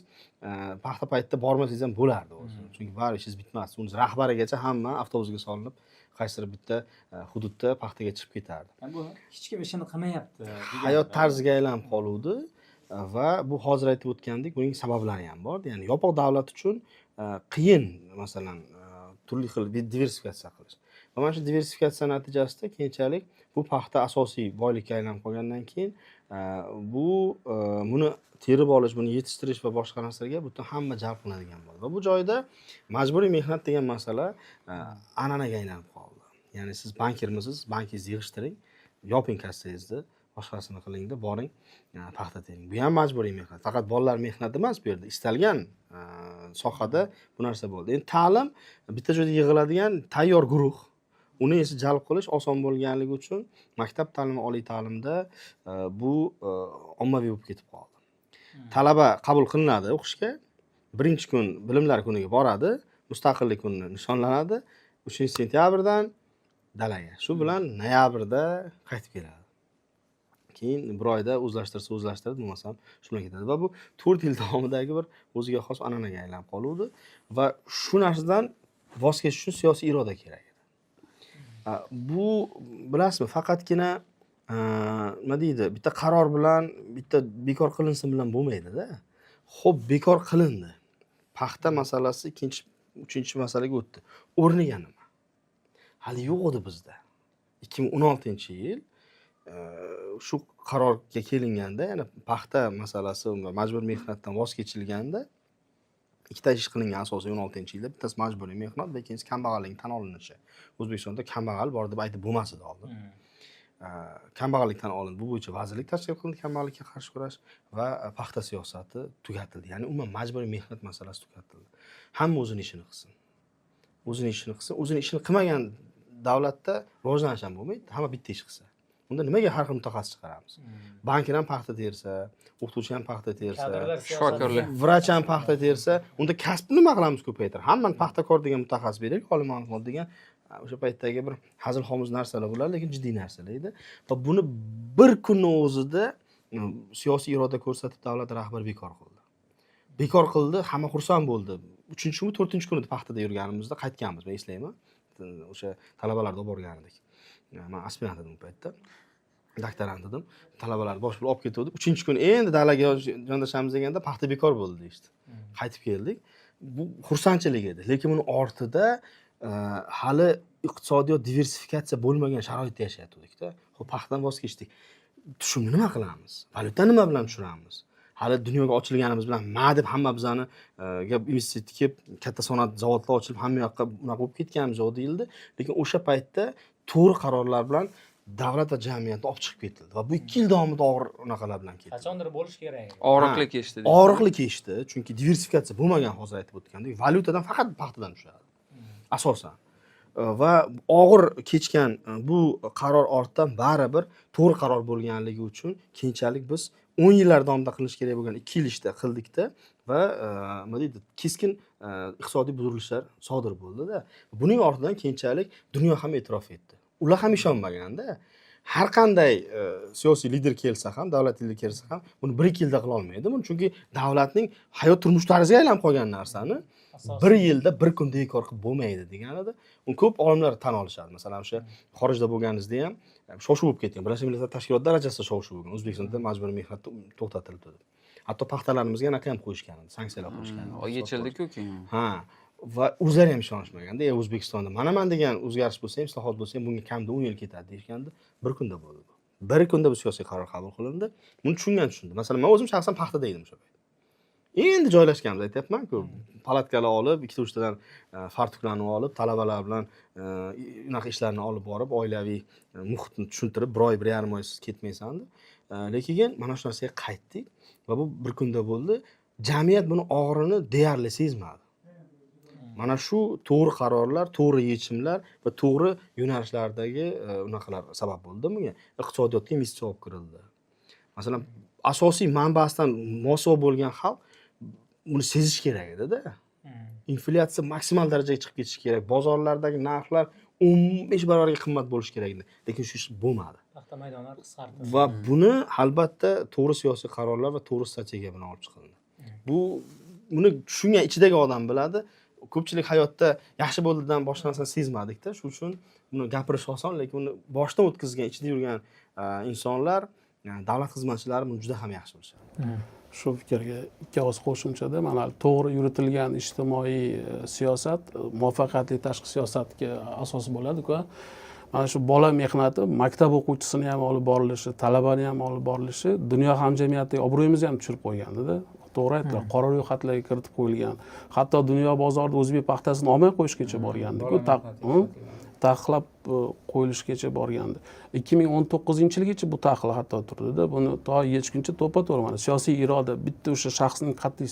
paxta paytida bormasangiz ham bo'lardi o'zi. Chunki bari ishingiz bitmasdi. Uni rahbarigacha hamma avtobusga solinib, qaysidir bitta hududda paxtaga chiqib ketardi. Bu hech kim ishini qilmayapti. Hayot tarziga aylanib qoluvdi. Va bu hozir aytib o'tgandek, buning sabablari ham bor. Ya'ni yopiq davlat uchun qiyin, masalan, turli xil diversifikatsiya qilish. Va mana shu diversifikatsiya natijasida keyinchalik bu paxta asosiy boylikka aylanib qolgandan keyin buni terib olish, buni yetishtirish va boshqa narsalarga butun hamma jalb qilinadigan bo'ldi. Va bu joyda majburiy mehnat degan masala an'anaga aylanib qoldi. Ya'ni siz bankirmisiz, bankingizni yig'ishtiring, yoping kassangizni, boshqasini qilingda, boring, paxta tering. Bu ham majburiy mehnat. Faqat bolalar mehnati emas bu yerda. Istalgan sohada bu narsa bo'ldi. Endi ta'lim bitta joyda yig'iladigan tayyor guruh. Uni esa jalb qilish oson bo'lganligi uchun maktab ta'limi, oliy ta'limda bu ommaviy bo'lib ketib qoldi. Talaba qabul qilinadi o'qishga. Birinchi kun bilimlar kuniga boradi, mustaqillik kuni nishonlanadi. 3-sentyabrdan dalaga. Shu bilan noyabrda qaytib keladi. Keyin bir oyda o'zlashtiradi, bo'lmasam shu bilan ketadi. Va bu 4 yil davomidagi bir o'ziga xos an'anaga aylanib qoluvdi va shu narsadan voz kechish uchun siyosiy iroda kerak edi. Bu bilasizmi, faqatgina nima deydi, bitta qaror bilan, bitta bekor qilinsin bilan bo'lmaydi-da. Xo'p, bekor qilindi. Paxta masalasi uchinchi masalaga o'tdi. O'rniga nima? Hali yo'q edi bizda. 2016-yil shu qarorga kelinganda, ya'ni paxta masalasi majburiy mehnatdan voz kechilganda ikkita ish qilingan asosiy 16-yilda. Bittasi majburiy mehnat va ikkinchisi kambag'allikning tan olinishi. O'zbekistonda kambag'al bor deb aytib bo'lmas edi oldin. Kambag'allik tan olindi. Bu bo'yicha vazirlik tashkil qilindi, kambag'allikka qarshi kurash va paxta siyosati tugatildi. Ya'ni umuman majburiy mehnat masalasi tugatildi. Hamma o'zining ishini qilsin. O'zining ishini qilmagan davlatda rivojlanish ham bo'lmaydi. Hamma bitta ish qilsa. Unda nimaga har xil mutaxassis chiqaramiz? Bankir ham paxta tersa, o'qituvchi ham paxta tersa, shifokorlar, vrach ham paxta tersa, unda kasbni nima qilamiz ko'paytirib? Hammani paxtakor degan mutaxassis beraylik, oliy ma'lumot degan o'sha paytdagi bir hazil-homuz narsalar bo'lar, lekin jiddiy narsalar edi. Va buni bir kunning o'zida siyosiy iroda ko'rsatib davlat rahbari bekor qildi, hamma xursand bo'ldi. 3-kunmi, 4-kuni paxtada yurganimizda qaytganmiz, men eslayman. O'sha talabalarda olib borgan edik. Men aspirant edim bu paytda. Doktorant edim. Talabalarni bosh bo'lib olib ketuvdik. 3-kun endi dalaga yondashamiz deganda paxta bekor bo'ldi deydi. Qaytib keldik. Bu xursandchilik edi. Lekin buni ortida hali iqtisodiyot diversifikatsiya bo'lmagan sharoitda yashayotdik-da. Xo'p, paxtadan voz kechdik. Tushumni nima qilamiz? Valyuta nima bilan tushiramiz? hali dunyoga ochilganimiz bilan ma deb hamma bizani investitsiya kelib katta sanoat zavodlar ochilib hamma yoqqa unaqa bo'lib ketganimiz yo'q deyildi. Lekin o'sha paytda to'g'ri qarorlar bilan davlat va jamiyatni olib chiqib ketildi va bu 2 yil davomida og'ir unaqalar bilan ketdi. Qachondir bo'lish kerak. Og'riqli kechdi. Og'riqli kechdi, chunki diversifikatsiya bo'lmagan, hozir aytib o'tgandek, valyutadan faqat paxtadan tushadi. Asosan. Va og'ir kechgan bu qaror ortidan baribir to'g'ri qaror bo'lganligi uchun keyinchalik biz 10 yillar davomida qilish kerak bo'lgan 2 yil ishda qildikda va nima deydi, keskin iqtisodiy buzilishlar sodir bo'ldi-da. Buning ortidan keyinchalik dunyo ham e'tirof etdi. Ular ham ishonmaganda, har qanday siyosiy lider kelsa ham, davlat lideri kelsa ham buni 1-2 yilda qila olmaydi. Buni chunki davlatning hayot turmush tarziga aylanib qolgan narsani 1 yilda 1 kunda bekor qilib bo'lmaydi deganida. Uni ko'p olimlar tan olishadi. Masalan, o'sha xorijda bo'lganingizda ham shov-shuv bo'lib ketgan. Birlashgan Millatlar Tashkiloti darajasida shov-shuv bo'lgan. O'zbekistonda majburiy mehnat to'xtatildi deb. Hatto paxtalarimizga anaqa ham qo'yishgan edi, sanksiyalar qo'yishgan. Yechildi-ku keyin. Ha, va o'zlari ham ishonishmaganda, O'zbekistonda mana degan o'zgarish bo'lsa ham, islohot bo'lsa ham bunga kamida 10 yil ketadi deyishganda, 1 kunda bo'ldi bu. 1 kunda bu siyosiy qaror qabul qilindi. Buni tushundi. Masalan, men o'zim shaxsan paxtada edim o'sha payt. Endi joylashganmiz, aytyapman-ku. Palatkalar olib, 2-3 tadan fartuklarni olib, talabalar bilan unaqa ishlarni olib borib, oilaviy muhitni tushuntirib, 1 oy, 1,5 oy siz ketmaysan-da. Lekin mana shu narsaga qaytdik va bu 1 kunda bo'ldi. Jamiyat buni og'irini deyarli sezmadi. Mana shu to'g'ri qarorlar, to'g'ri yechimlar va to'g'ri yo'nalishlardagi unaqalar sabab bo'ldi bunga. Iqtisodiyotga investitsiya olib kirildi. Masalan, asosiy manbasidan mosuvo bo'lgan xalq buni sezish kerak edi-da. Inflyatsiya maksimal darajaga chiqib ketishi kerak. Bozorlardagi narxlar 15 barobarga qimmat bo'lishi kerak edi. Lekin shu ish bo'lmadi. Paxta maydonlari qisqardi. Va buni albatta to'g'ri siyosiy qarorlar va to'g'ri strategiya bilan olib chiqildi. Buni tushungan ichidagi odam biladi. Ko'pchilik hayotda yaxshi bo'ldidan boshqa narsani sezmadik-da. Shuning uchun buni gapirish oson, lekin uni boshdan o'tkazgan, ichida yurgan insonlar, davlat xizmatchilari buni juda ham yaxshi bilishadi. Shu fikrga ikki og'iz qo'shimchada mana to'g'ri yuritilgan ijtimoiy siyosat muvaffaqiyatli tashqi siyosatga asos bo'ladi-ku. Mana shu bola mehnati maktab o'quvchisini ham olib borilishi, talabani ham olib borilishi dunyo hamjamiyatiga obro'yimizni ham tushirib qo'ygandi-da. To'g'ri aytdilar, qora ro'yxatlarga kiritib qo'yilgan. Hatto dunyo bozorida o'zbek paxtasini olmay qo'yishgacha borgandi-ku. Taqiqlab qo'yilishgacha borgandi. 2019-yilgacha bu taqiq hatto turdi-da. Buni to yechguncha to'pa-to'g'ri mana siyosiy iroda, bitta o'sha shaxsning qat'iy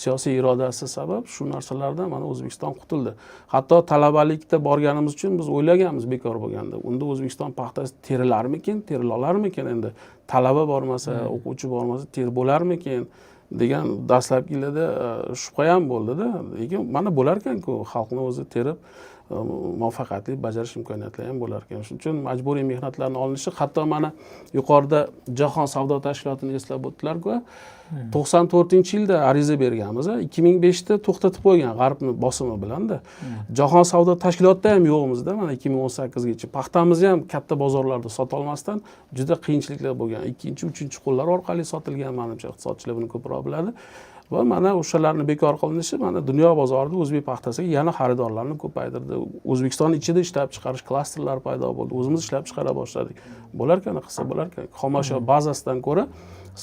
siyosiy irodasi sabab shu narsalardan mana O'zbekiston qutuldi. Hatto talabalikda borganimiz uchun biz o'ylaganmiz bekor bo'lganda. Unda O'zbekiston paxtasi terilarmikin, terilolarmikin endi talaba bormasa, o'quvchi bormasa ter bo'larmikin degan dastlabki yillarda shubha ham bo'ldi-da. Lekin mana bo'lar ekan-ku, xalqni o'zi terib muvaffaqiyatli bajarish imkoniyatlari ham bo'lar ekan. Shuning uchun majburiy mehnatlarning olinishi, hatto mana yuqorida Jahon savdo tashkilotini eslab o'tdilar-ku. 94-yilda ariza berganmiz, 2005da to'xtatib qo'ygan G'arbni bosimi bilan-da. Jahon savdo tashkilotida ham yo'qmiz-da, mana 2018gacha. Paxtamizni ham katta bozorlarda sota olmasdan juda qiyinchiliklar bo'lgan. 2-3 qo'llar orqali sotilgan, menimcha iqtisodchilar buni ko'proq biladi. Va mana o'shalarni bekor qilinishi mana dunyo bozorida o'zbek paxtasiga yana xaridorlarni ko'paytirdi. O'zbekiston ichida ishlab chiqarish klasterlari paydo bo'ldi. O'zimiz ishlab chiqara boshladik. Bo'larkan, qilsa bo'larkan. Xomashyo bazasidan ko'ra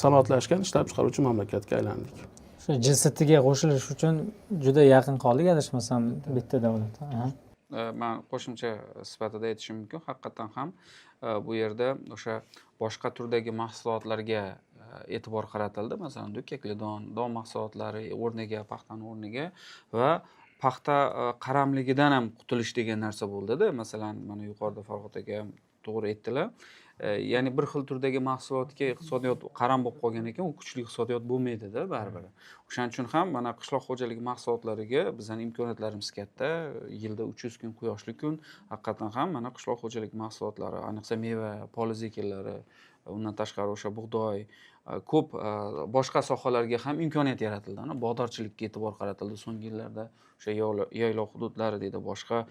sanoatlashgan ishlab chiqaruvchi mamlakatga aylandik. Shu G7ga qo'shilish uchun juda yaqin qoldik, adashmasam, bitta davlat. Men qo'shimcha sifatida aytishim mumkin. Haqiqatan ham bu yerda o'sha boshqa turdagi mahsulotlarga e'tibor qaratildi. Masalan, dukkakli don mahsulotlari o'rniga, paxtani o'rniga va paxta qaramligidan ham qutulish degan narsa bo'ldi-da. Masalan, mana yuqorida Farhod aka to'g'ri aytdilar. Ya'ni bir xil turdagi mahsulotga iqtisodiyot qaram bo'lib qolgan ekan, u kuchli iqtisodiyot bo'lmaydi-da baribir. O'shaning uchun ham mana qishloq xo'jaligi mahsulotlariga bizning imkoniyatlarimiz katta. Yilda 300 kun quyoshli kun. Haqiqatan ham mana qishloq xo'jaligi mahsulotlari, ayniqsa meva, poliz ekinlari, undan tashqari o'sha bug'doy, ko'p boshqa sohalarga ham imkoniyat yaratildi. Bog'dorchilikka e'tibor qaratildi so'nggi yillarda. o'sha yayloq hududlari deydi, boshqa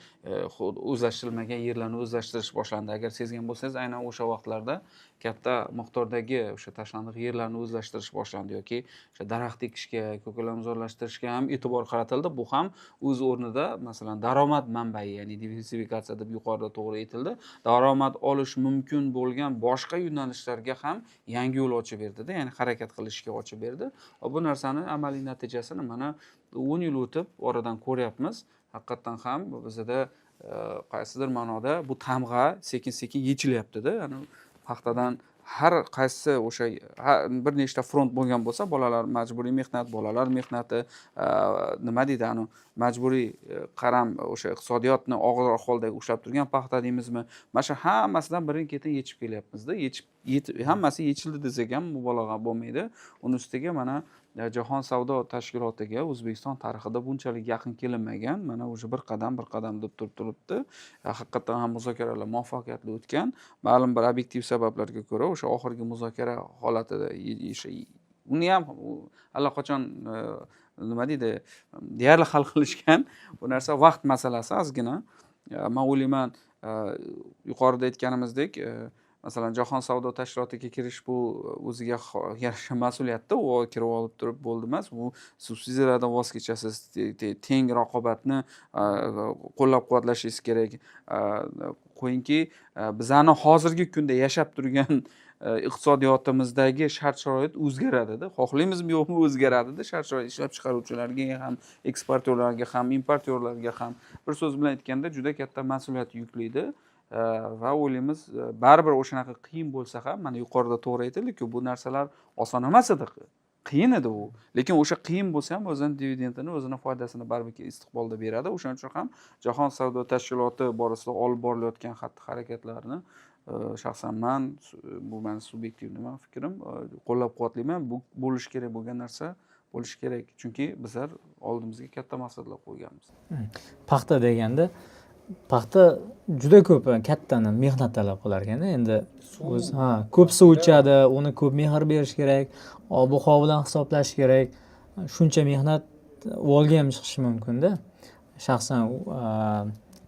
o'zlashtirilmagan yerlarni o'zlashtirish boshlandi. Agar sezgan bo'lsangiz, aynan o'sha vaqtlarda katta miqdordagi o'sha tashlandiq yerlarni o'zlashtirish boshlandi yoki o'sha daraxt ekishga, ko'kalamzorlashtirishga ham e'tibor qaratildi. Bu ham o'z o'rnida masalan daromad manbai, ya'ni diversifikatsiya deb yuqorida to'g'ri aytildi. Daromad olish mumkin bo'lgan boshqa yo'nalishlarga ham yangi yo'l ochib berdida, ya'ni harakat qilishga ochib berdi. Va bu narsani amaliy natijasini mana 10 yil o'tib oradan ko'ryapmiz. Haqiqatan ham bizda qaysidir ma'noda bu tamg'a sekin-sekin yechilyapti-da. Ya'ni paxtadan har qaysi o'sha bir nechta front bo'lgan bo'lsa, bolalar majburiy mehnat, bolalar mehnati, nima deydi, majburiy qaram o'sha iqtisodiyotni og'ir ahvolda ushlab turgan paxta deymizmi? Mana shu hammasidan birin-ketin yechib kelyapmiz-da. Hammasi yechildi desak ham mubolag'a bo'lmaydi. Uning ustiga mana Jahon savdo tashkilotiga O'zbekiston tarixida bunchalik yaqin kelinmagan, mana o'sha bir qadam deb turibdi. Haqiqatan ham muzokaralar muvaffaqiyatli o'tgan. Ma'lum bir obyektiv sabablarga ko'ra o'sha oxirgi muzokara holatida uni ham allaqachon nima deydi, deyarli hal qilishgan. Bu narsa vaqt masalasi ozgina. Men o'ylayman, yuqorida aytganimizdek, masalan, Jahon savdo tashkilotiga kirish bu o'ziga yarasha mas'uliyatda, u kirib olib turib bo'ldi emas. Bu subsidiyalardan voz kechasiz, teng raqobatni qo'llab-quvvatlashingiz kerak. Qo'yingki, bizani hozirgi kunda yashab turgan iqtisodiyotimizdagi shart-sharoit o'zgaradida. Xohlaymizmi yo'qmi, o'zgaradida. Shart-sharoit ishlab chiqaruvchilarga ham, eksportyorlarga ham, importyorlarga ham, bir so'z bilan aytganda juda katta mas'uliyat yuklaydi. Va o'ylaymiz, baribir o'shanaqa qiyin bo'lsa ham, mana yuqorida to'g'ri aytildi-ku, bu narsalar oson emas edi. Qiyin edi u. Lekin o'sha qiyin bo'lsa ham o'zining dividendini, o'zining foydasini baribir istiqbolda beradi. O'shaning uchun ham Jahon savdo tashkiloti borasida olib borilayotgan xatti-harakatlarni shaxsan bu meni subyektiv fikrim, qo'llab-quvvatlayman. Bu bo'lish kerak bo'lgan narsa bo'lishi kerak. Chunki bizlar oldimizga katta maqsadlar qo'yganmiz. Paxta deganda paxta juda ko'p kattani mehnat talab qilar ekan. Endi ko'p suv ichadi, uni ko'p mehr berish kerak, ob-havo bilan hisoblash kerak. Shuncha mehnat volga ham chiqishi mumkin-da. Shaxsan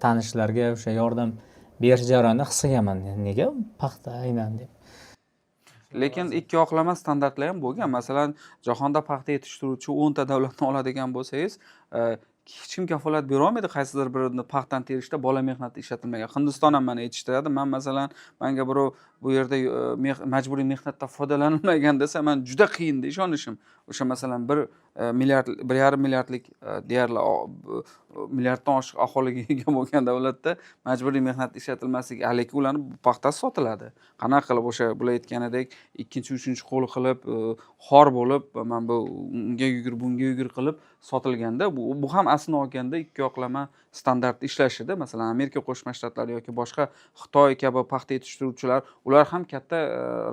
tanishlarga o'sha yordam berish jarayonida his qilganman. Nega paxta aynan deb. Lekin ikki oqlama standartlar ham bo'lgan. Masalan, jahonda paxta yetishtiruvchi 10 ta davlatni oladigan bo'lsangiz, hech kim kafolat bera olmaydi qaysidir birini paxtani terishda bola mehnati ishlatilmagan. Hindiston ham mana yetishtiradi. Men masalan, menga birov bu yerda majburiy mehnatdan foydalanilmagan desa, men juda qiyin deb ishonishim. O'sha masalan 1,5 milliardlik deyarli milliarddan oshiq aholiga ega bo'lgan davlatda majburiy mehnat ishlatilmasligi, lekin ularning paxtasi sotiladi. Qanaqa qilib o'sha bular aytganidek ikkinchi, uchinchi qo'l qilib, xor bo'lib, men bu unga yugur, bunga yugur qilib sotilganda, bu ham aslini olganda ikki oqlama standart ishlashida. Masalan, Amerika Qo'shma Shtatlari yoki boshqa Xitoy kabi paxta yetishtiruvchilar, ular ham katta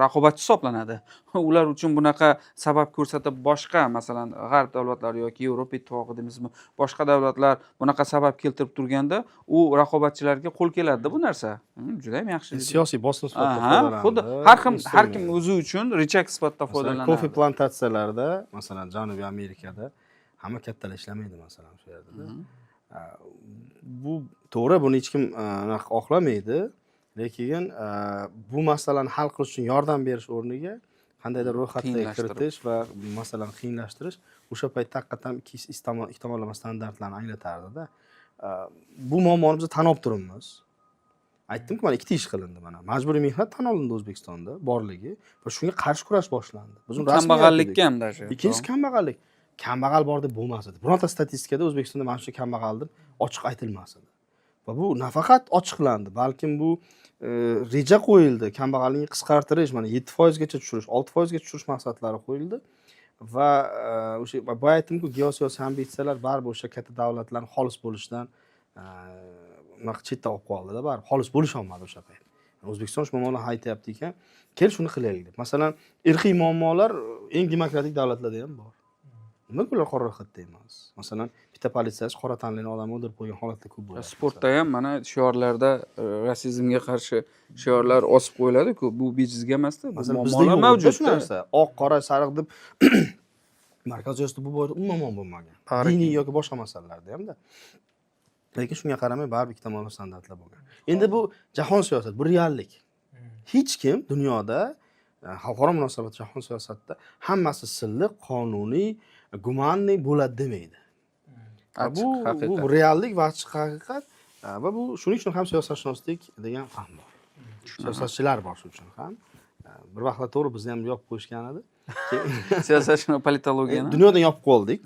raqobatchi hisoblanadi. Ular uchun bunaqa sabab ko'rsatib boshqa, masalan, g'arb davlatlari yoki Yevropa ittifoqi deymizmi, boshqa davlatlar bunaqa sabab keltirib turganda, u raqobatchilarga qo'l keladi bu narsa. Juda ham yaxshi. Siyosiy bosim sifatida foydalanadi. Xuddi har kim o'zi uchun richak sifatida foydalanadi. Kofe plantatsiyalarida, masalan, Janubiy Amerikada hamma kattalar ishlamaydi, masalan, shu yerda. Bu to'g'ri, buni hech kim oqlamaydi, lekin bu masalani hal qilish uchun yordam berish o'rniga qandaydir ro'yxatga kiritish va masalan qiyinlashtirish o'sha paytda haqiqatan ikki tomonlama standartlarni anglatardida. Bu muammoni biz tan olib turibmiz. Aytdim-ku, mana ikkita ish qilindi mana. Majburiy mehnat tan olindi O'zbekistonda borligi va shunga qarshi kurash boshlandi. Biz uni kambag'allikka ham dasha. Ikkinchisi kambag'allik. Kambag'al bor deb bo'lmas edi. Bironta statistikada O'zbekistonda mana shu kambag'al deb ochiq aytilmas edi. Va bu nafaqat ochiqlandi, balkim bu reja qo'yildi. Kambag'allikni qisqartirish, mana 7% gacha tushirish, 6% ga tushirish maqsadlari qo'yildi. Va o'sha boya aytdim-ku, geosiyosiy ambitsiyalar baribir o'sha katta davlatlarning xolis bo'lishidan chetda olib qoldida, baribir xolis bo'lish olmadi o'sha payt. O'zbekiston shu muammolarni aytyapti ekan, kel shuni qilaylik deb. Masalan, irqiy muammolar eng demokratik davlatlarda ham bor. Nimaga ular qora ro'yxatda emas? Masalan, bitta politsiyachi qora tanli odamni o'ldirib qo'ygan holatda ko'p bo'ladi. Sportda ham mana shiorlarda rasizmga qarshi shiorlar osib qo'yiladi-ku, bu bejizga emasda, bu muammolar mavjud. Shu narsa, oq, qora, sariq deb markaziy Osiyoda bu boyda umuman bo'lmagan. Tarix. Diniy yoki boshqa masalalarda hamda. Lekin shunga qaramay baribir ikkita tomonlama standartlar bo'lgan. Endi bu jahon siyosati, bu reallik. Hech kim dunyoda xalqaro munosabat, jahon siyosatida hammasi silliq, qonuniy, gumanniy bo'ladi demaydi. Bu haqiqat. reallik va ochiq haqiqat va bu shuning uchun ham siyosatshunoslik degan fan bor. Siyosatchilar bor shuning uchun ham. Bir vaqtlar to'g'ri bizni ham yopib qo'yishgan edi. Siyosatshunos politologiyani. Dunyodan yopib qo'ydik.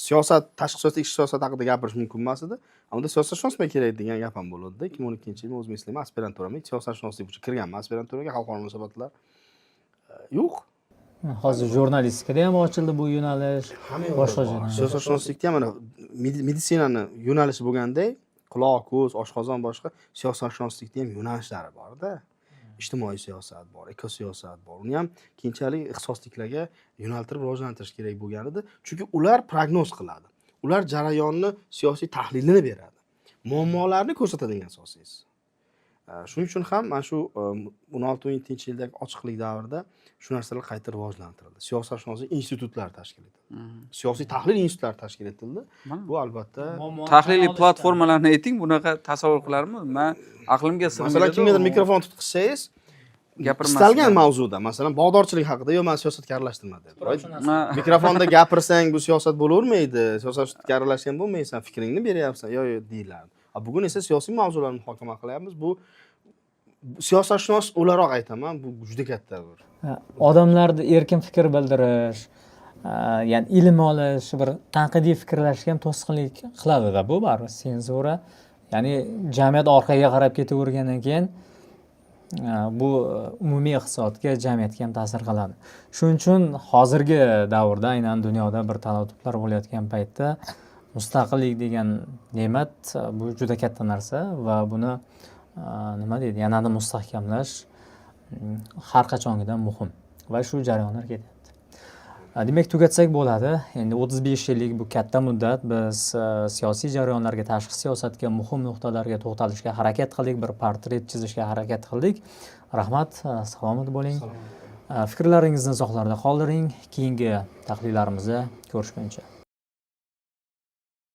Siyosat, tashqi siyosat, ichki siyosat haqida gapirish mumkin emas edi. Unda siyosatshunos kerak degan gap ham bo'ldi. 2012-yilda o'zim eslayman, aspiranturaga siyosatshunoslik bo'yicha kirganman. Aspiranturaga xalqaro munosabatlar yo'q. Hozir jurnalistikada ham ochildi bu yo'nalish. Boshqa yo'nalish. Siyosatshunoslikda ham mana meditsinani yo'nalishi bo'lganda, quloq, ko'z, oshqozon boshqa siyosatshunoslikda ham yo'nalishlari bor-da. Ijtimoiy siyosat bor, ekosiyosat bor. Uni ham keyinchalik ixtisosliklarga yo'naltirib rivojlantirish kerak bo'lgan edi. Chunki ular prognoz qiladi. Ular jarayonni siyosiy tahlilini beradi. Muammolarni ko'rsatadigan asosiysi. Shuning uchun ham mana shu 16-17-yildagi ochiqlik davrida shu narsalar qayta rivojlantirildi. Siyosatshunoslik institutlari tashkil etildi. Siyosiy tahlil institutlari tashkil etildi. Bu albatta Tahliliy platformalarni ayting, bunaqa tasavvur qilarmi? Men aqlimga sig'maydi. masalan kimgadir mikrofon tutqizsangiz, gapirmasdan. istalgan mavzuda, masalan, bog'dorchilik haqida yo men siyosatga aralashtirma deb. Mikrofonda gapirsang bu siyosat bo'lavermaydi. Siyosatga aralashgan bo'lmaysan, fikringni beryapsan, yo deyiladi. Bugun esa siyosiy mavzularni muhokama qilyapmiz. Bu siyosatshunos o'laroq aytaman, bu juda katta bir. Odamlarda erkin fikr bildirish, ya'ni ilm olish, bir tanqidiy fikrlashga ham to'sqinlik qiladi-da bu baribir senzura. Ya'ni jamiyat orqaga qarab ketavergandan keyin bu umumiy iqtisodga, jamiyatga ham ta'sir qiladi. Shuning uchun hozirgi davrda aynan dunyoda bir talab-toplar bo'layotgan paytda mustaqillik degan ne'mat bu juda katta narsa va buni nima deydi, yanada mustahkamlash har qachongidan muhim va shu jarayonlar ketyapti. Demak, tugatsak bo'ladi. Endi 35 yillik bu katta muddat biz siyosiy jarayonlarga, tashqi siyosatga, muhim nuqtalarga to'xtalishga harakat qildik, bir portret chizishga harakat qildik. Rahmat, salomat bo'ling. Fikrlaringizni izohlarda qoldiring. Keyingi tahlillerimizda ko'rishguncha.